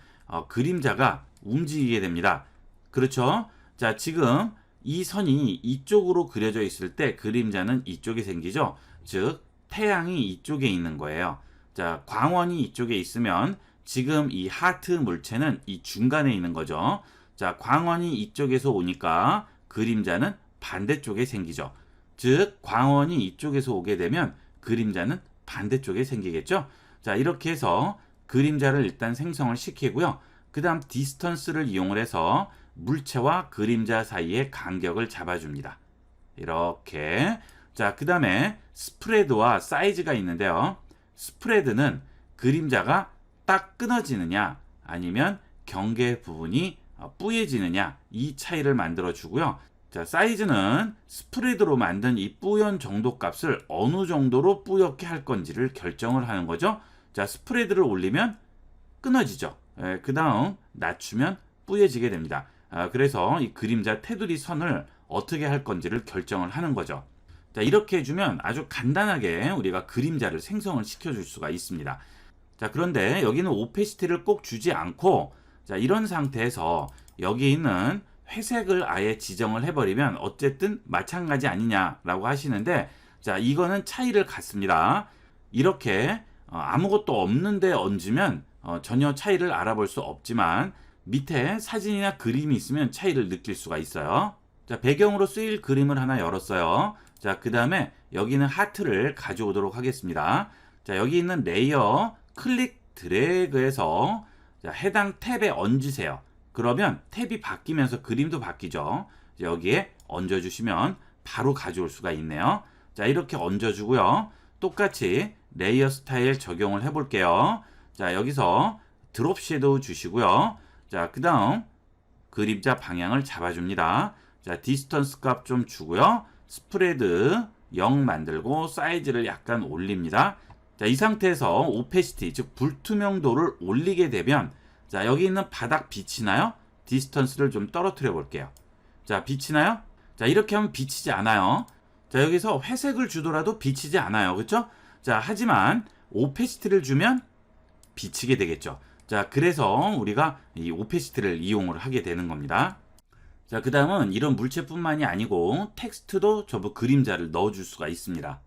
그림자가 움직이게 됩니다. 그렇죠? 자, 지금 이 선이 이쪽으로 그려져 있을 때 그림자는 이쪽에 생기죠. 즉 태양이 이쪽에 있는 거예요. 자, 광원이 이쪽에 있으면 지금 이 하트 물체는 이 중간에 있는 거죠. 자, 광원이 이쪽에서 오니까 그림자는 반대쪽에 생기죠. 즉 광원이 이쪽에서 오게 되면 그림자는 반대쪽에 생기겠죠. 자, 이렇게 해서 그림자를 일단 생성을 시키고요. 그 다음 디스턴스를 이용을 해서 물체와 그림자 사이의 간격을 잡아줍니다. 이렇게. 자, 그 다음에 스프레드와 사이즈가 있는데요. 스프레드는 그림자가 딱 끊어지느냐 아니면 경계 부분이 뿌얘지느냐 이 차이를 만들어 주고요. 자, 사이즈는 스프레드로 만든 이 뿌연 정도 값을 어느 정도로 뿌옇게 할 건지를 결정을 하는 거죠. 자, 스프레드를 올리면 끊어지죠. 그 다음 낮추면 뿌얘지게 됩니다. 그래서 이 그림자 테두리 선을 어떻게 할 건지를 결정을 하는 거죠. 자, 이렇게 해주면 아주 간단하게 우리가 그림자를 생성을 시켜줄 수가 있습니다. 자, 그런데 여기는 오페시티를 꼭 주지 않고 자, 이런 상태에서 여기 있는 회색을 아예 지정을 해버리면 어쨌든 마찬가지 아니냐라고 하시는데 자, 이거는 차이를 갖습니다. 이렇게 아무것도 없는데 얹으면 전혀 차이를 알아볼 수 없지만 밑에 사진이나 그림이 있으면 차이를 느낄 수가 있어요. 자, 배경으로 쓰일 그림을 하나 열었어요. 자, 그 다음에 여기는 하트를 가져오도록 하겠습니다. 자, 여기 있는 레이어 클릭 드래그해서 자, 해당 탭에 얹으세요. 그러면 탭이 바뀌면서 그림도 바뀌죠. 자, 여기에 얹어주시면 바로 가져올 수가 있네요. 자, 이렇게 얹어주고요. 똑같이 레이어 스타일 적용을 해볼게요. 자, 여기서 드롭 섀도우 주시고요. 자, 그 다음 그림자 방향을 잡아줍니다. 자, 디스턴스 값 좀 주고요. 스프레드 0 만들고 사이즈를 약간 올립니다. 자, 이 상태에서 오페시티, 즉 불투명도를 올리게 되면 자, 여기 있는 바닥 비치나요? 디스턴스를 좀 떨어뜨려 볼게요. 자, 비치나요? 자, 이렇게 하면 비치지 않아요. 자, 여기서 회색을 주더라도 비치지 않아요. 그렇죠? 자, 하지만 오페시티를 주면 비치게 되겠죠. 자, 그래서 우리가 이 오페시티를 이용을 하게 되는 겁니다. 자, 그 다음은 이런 물체뿐만이 아니고 텍스트도 전부 그림자를 넣어줄 수가 있습니다.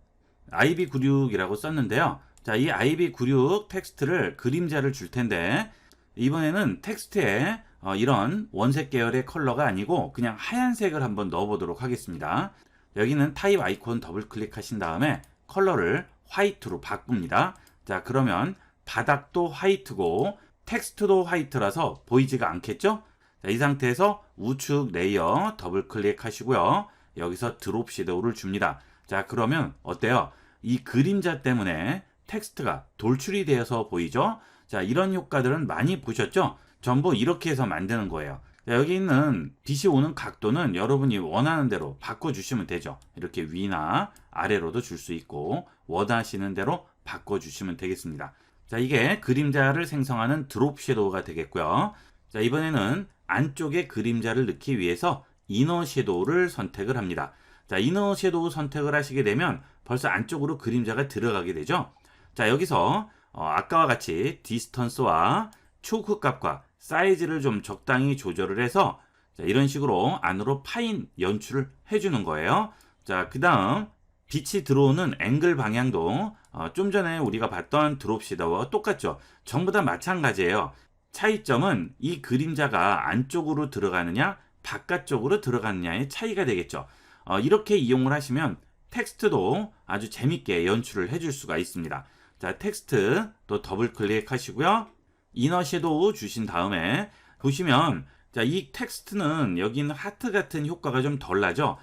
IB96이라고 썼는데요. 자, 이 IB96 텍스트를 그림자를 줄 텐데 이번에는 텍스트에 이런 원색 계열의 컬러가 아니고 그냥 하얀색을 한번 넣어보도록 하겠습니다. 여기는 타입 아이콘 더블 클릭하신 다음에 컬러를 화이트로 바꿉니다. 자, 그러면 바닥도 화이트고 텍스트도 화이트라서 보이지가 않겠죠? 자, 이 상태에서 우측 레이어 더블 클릭하시고요. 여기서 드롭 섀도우를 줍니다. 자, 그러면 어때요? 이 그림자 때문에 텍스트가 돌출이 되어서 보이죠? 자, 이런 효과들은 많이 보셨죠? 전부 이렇게 해서 만드는 거예요. 자, 여기 있는 빛이 오는 각도는 여러분이 원하는 대로 바꿔주시면 되죠. 이렇게 위나 아래로도 줄 수 있고 원하시는 대로 바꿔주시면 되겠습니다. 자, 이게 그림자를 생성하는 드롭 섀도우가 되겠고요. 자, 이번에는 안쪽에 그림자를 넣기 위해서 이너 섀도우를 선택을 합니다. 자, 이너 섀도우 선택을 하시게 되면 벌써 안쪽으로 그림자가 들어가게 되죠. 자, 여기서 아까와 같이 디스턴스와 초크 값과 사이즈를 좀 적당히 조절을 해서 자, 이런 식으로 안으로 파인 연출을 해주는 거예요. 자, 그 다음 빛이 들어오는 앵글 방향도 좀 전에 우리가 봤던 드롭 섀도우와 똑같죠. 전부 다 마찬가지예요. 차이점은 이 그림자가 안쪽으로 들어가느냐 바깥쪽으로 들어가느냐의 차이가 되겠죠. 이렇게 이용을 하시면 텍스트도 아주 재밌게 연출을 해줄 수가 있습니다. 자, 텍스트 또 더블 클릭하시고요. 이너 섀도우 주신 다음에 보시면 자, 이 텍스트는 여기 있는 하트 같은 효과가 좀 덜 나죠.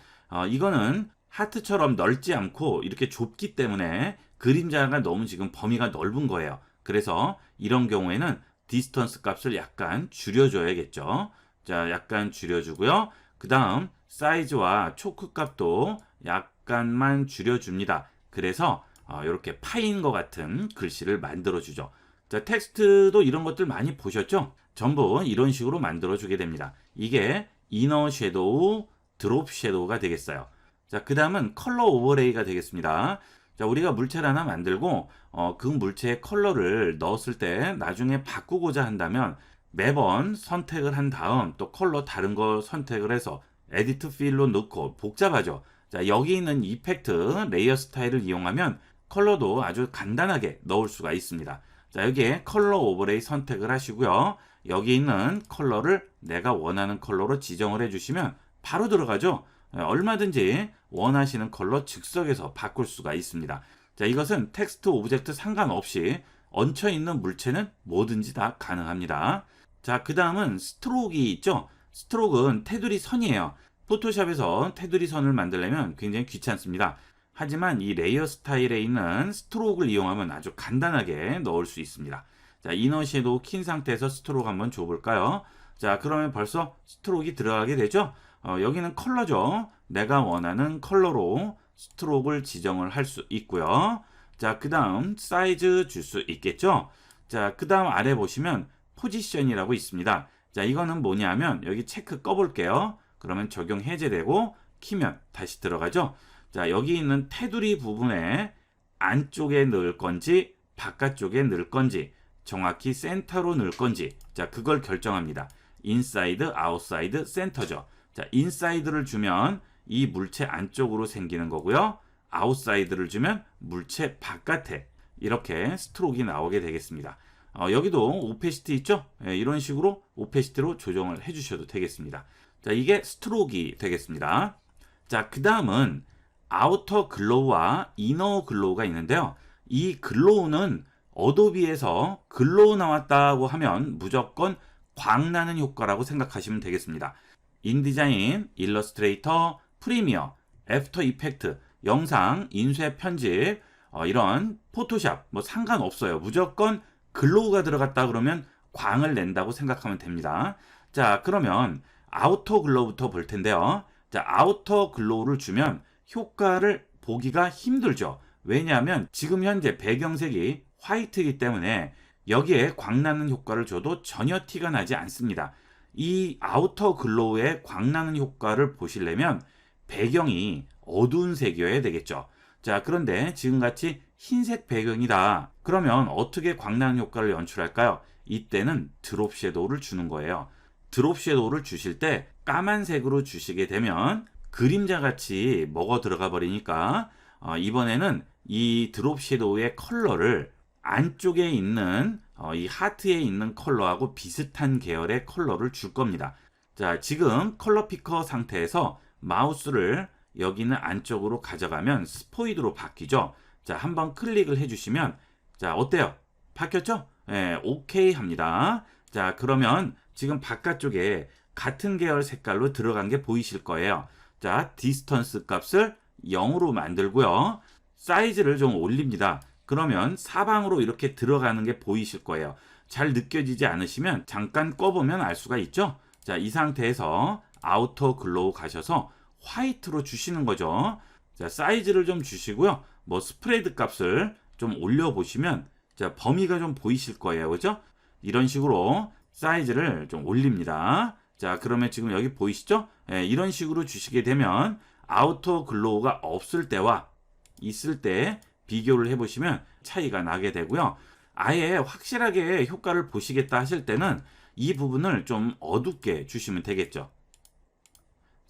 이거는 하트처럼 넓지 않고 이렇게 좁기 때문에 그림자가 너무 지금 범위가 넓은 거예요. 그래서 이런 경우에는 디스턴스 값을 약간 줄여줘야겠죠. 자, 약간 줄여주고요. 그 다음 사이즈와 초크 값도 약간만 줄여줍니다. 그래서 이렇게 파인 것 같은 글씨를 만들어주죠. 자, 텍스트도 이런 것들 많이 보셨죠? 전부 이런 식으로 만들어주게 됩니다. 이게 이너 섀도우, 드롭 섀도우가 되겠어요. 자, 그 다음은 컬러 오버레이가 되겠습니다. 자, 우리가 물체를 하나 만들고 그 물체의 컬러를 넣었을 때 나중에 바꾸고자 한다면 매번 선택을 한 다음 또 컬러 다른 거 선택을 해서 에디트 필로 넣고 복잡하죠. 자, 여기 있는 이펙트 레이어 스타일을 이용하면 컬러도 아주 간단하게 넣을 수가 있습니다. 자, 여기에 컬러 오버레이 선택을 하시고요. 여기 있는 컬러를 내가 원하는 컬러로 지정을 해주시면 바로 들어가죠. 얼마든지 원하시는 컬러 즉석에서 바꿀 수가 있습니다. 자, 이것은 텍스트 오브젝트 상관없이 얹혀있는 물체는 뭐든지 다 가능합니다. 자, 그 다음은 스트로크가 있죠. 스트로크는 테두리 선이에요. 포토샵에서 테두리 선을 만들려면 굉장히 귀찮습니다. 하지만 이 레이어 스타일에 있는 스트로크를 이용하면 아주 간단하게 넣을 수 있습니다. 자, 이너 섀도우 킨 상태에서 스트로크 한번 줘볼까요? 자, 그러면 벌써 스트로크가 들어가게 되죠. 여기는 컬러죠. 내가 원하는 컬러로 스트로크를 지정을 할 수 있고요. 자, 그 다음 사이즈 줄 수 있겠죠. 자, 그 다음 아래 보시면 포지션이라고 있습니다. 자, 이거는 뭐냐면 여기 체크 꺼볼게요. 그러면 적용 해제되고 키면 다시 들어가죠. 자, 여기 있는 테두리 부분에 안쪽에 넣을 건지 바깥쪽에 넣을 건지 정확히 센터로 넣을 건지 자, 그걸 결정합니다. 인사이드, 아웃사이드, 센터죠. 자, 인사이드를 주면 이 물체 안쪽으로 생기는 거고요. 아웃사이드를 주면 물체 바깥에 이렇게 스트로크가 나오게 되겠습니다. 여기도 오페시티 있죠? 이런 식으로 오페시티로 조정을 해주셔도 되겠습니다. 자, 이게 스트로크이 되겠습니다. 자, 그 다음은 아우터 글로우와 이너 글로우가 있는데요. 이 글로우는 어도비에서 글로우 나왔다고 하면 무조건 광나는 효과라고 생각하시면 되겠습니다. 인디자인, 일러스트레이터, 프리미어, 애프터 이펙트, 영상, 인쇄, 편집, 이런 포토샵 뭐 상관없어요. 무조건 글로우가 들어갔다 그러면 광을 낸다고 생각하면 됩니다. 자, 그러면 아우터 글로우부터 볼 텐데요. 자, 아우터 글로우를 주면 효과를 보기가 힘들죠. 왜냐하면 지금 현재 배경색이 화이트이기 때문에 여기에 광나는 효과를 줘도 전혀 티가 나지 않습니다. 이 아우터 글로우의 광나는 효과를 보시려면 배경이 어두운 색이어야 되겠죠. 자, 그런데 지금같이 흰색 배경이다. 그러면 어떻게 광나는 효과를 연출할까요? 이때는 드롭 섀도우를 주는 거예요. 드롭 섀도우를 주실 때 까만색으로 주시게 되면 그림자 같이 먹어 들어가 버리니까 이번에는 이 드롭 섀도우의 컬러를 안쪽에 있는 이 하트에 있는 컬러하고 비슷한 계열의 컬러를 줄 겁니다. 자, 지금 컬러 피커 상태에서 마우스를 여기는 안쪽으로 가져가면 스포이드로 바뀌죠. 자, 한번 클릭을 해주시면 자, 어때요? 바뀌었죠? 네, 오케이 합니다. 자, 그러면 지금 바깥쪽에 같은 계열 색깔로 들어간 게 보이실 거예요. 자, 디스턴스 값을 0으로 만들고요. 사이즈를 좀 올립니다. 그러면 사방으로 이렇게 들어가는 게 보이실 거예요. 잘 느껴지지 않으시면 잠깐 꺼보면 알 수가 있죠. 자, 이 상태에서 아우터 글로우 가셔서 화이트로 주시는 거죠. 자, 사이즈를 좀 주시고요. 뭐 스프레드 값을 좀 올려보시면 자, 범위가 좀 보이실 거예요. 그죠? 이런 식으로 사이즈를 좀 올립니다. 자, 그러면 지금 여기 보이시죠? 이런 식으로 주시게 되면 아우터 글로우가 없을 때와 있을 때 비교를 해보시면 차이가 나게 되고요. 아예 확실하게 효과를 보시겠다 하실 때는 이 부분을 좀 어둡게 주시면 되겠죠.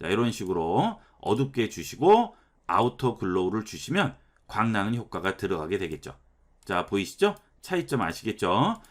자, 이런 식으로 어둡게 주시고 아우터 글로우를 주시면 광나는 효과가 들어가게 되겠죠. 자, 보이시죠? 차이점 아시겠죠?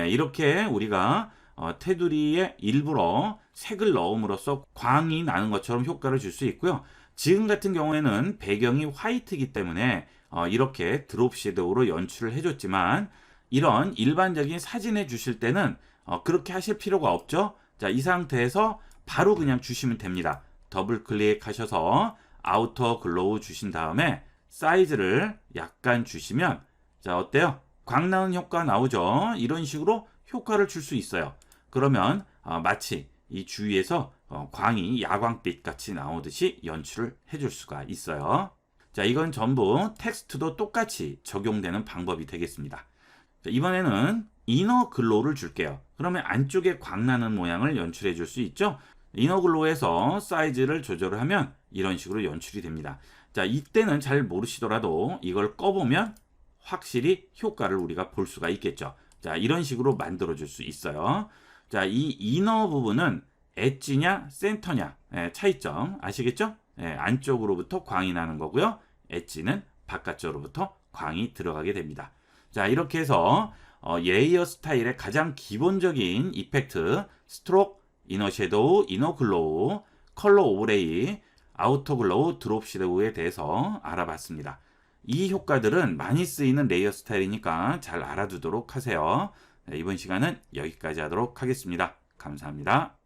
이렇게 우리가 테두리에 일부러 색을 넣음으로써 광이 나는 것처럼 효과를 줄 수 있고요. 지금 같은 경우에는 배경이 화이트이기 때문에 이렇게 드롭 섀도우로 연출을 해줬지만 이런 일반적인 사진에 주실 때는 그렇게 하실 필요가 없죠. 자, 이 상태에서 바로 그냥 주시면 됩니다. 더블 클릭하셔서 아우터 글로우 주신 다음에 사이즈를 약간 주시면 자, 어때요? 광 나는 효과 나오죠. 이런 식으로 효과를 줄 수 있어요. 그러면 마치 이 주위에서 광이 야광빛 같이 나오듯이 연출을 해줄 수가 있어요. 자, 이건 전부 텍스트도 똑같이 적용되는 방법이 되겠습니다. 자, 이번에는 이너 글로우를 줄게요. 그러면 안쪽에 광 나는 모양을 연출해 줄 수 있죠. 이너 글로우에서 사이즈를 조절을 하면 이런 식으로 연출이 됩니다. 자, 이때는 잘 모르시더라도 이걸 꺼보면 확실히 효과를 우리가 볼 수가 있겠죠. 자, 이런 식으로 만들어 줄 수 있어요. 자, 이 이너 부분은 엣지냐 센터냐 차이점 아시겠죠? 안쪽으로부터 광이 나는 거고요. 엣지는 바깥쪽으로부터 광이 들어가게 됩니다. 자, 이렇게 해서 레이어 스타일의 가장 기본적인 이펙트 스트로크, 이너 섀도우, 이너 글로우, 컬러 오버레이, 아우터 글로우, 드롭 섀도우에 대해서 알아봤습니다. 이 효과들은 많이 쓰이는 레이어 스타일이니까 잘 알아두도록 하세요. 이번 시간은 여기까지 하도록 하겠습니다. 감사합니다.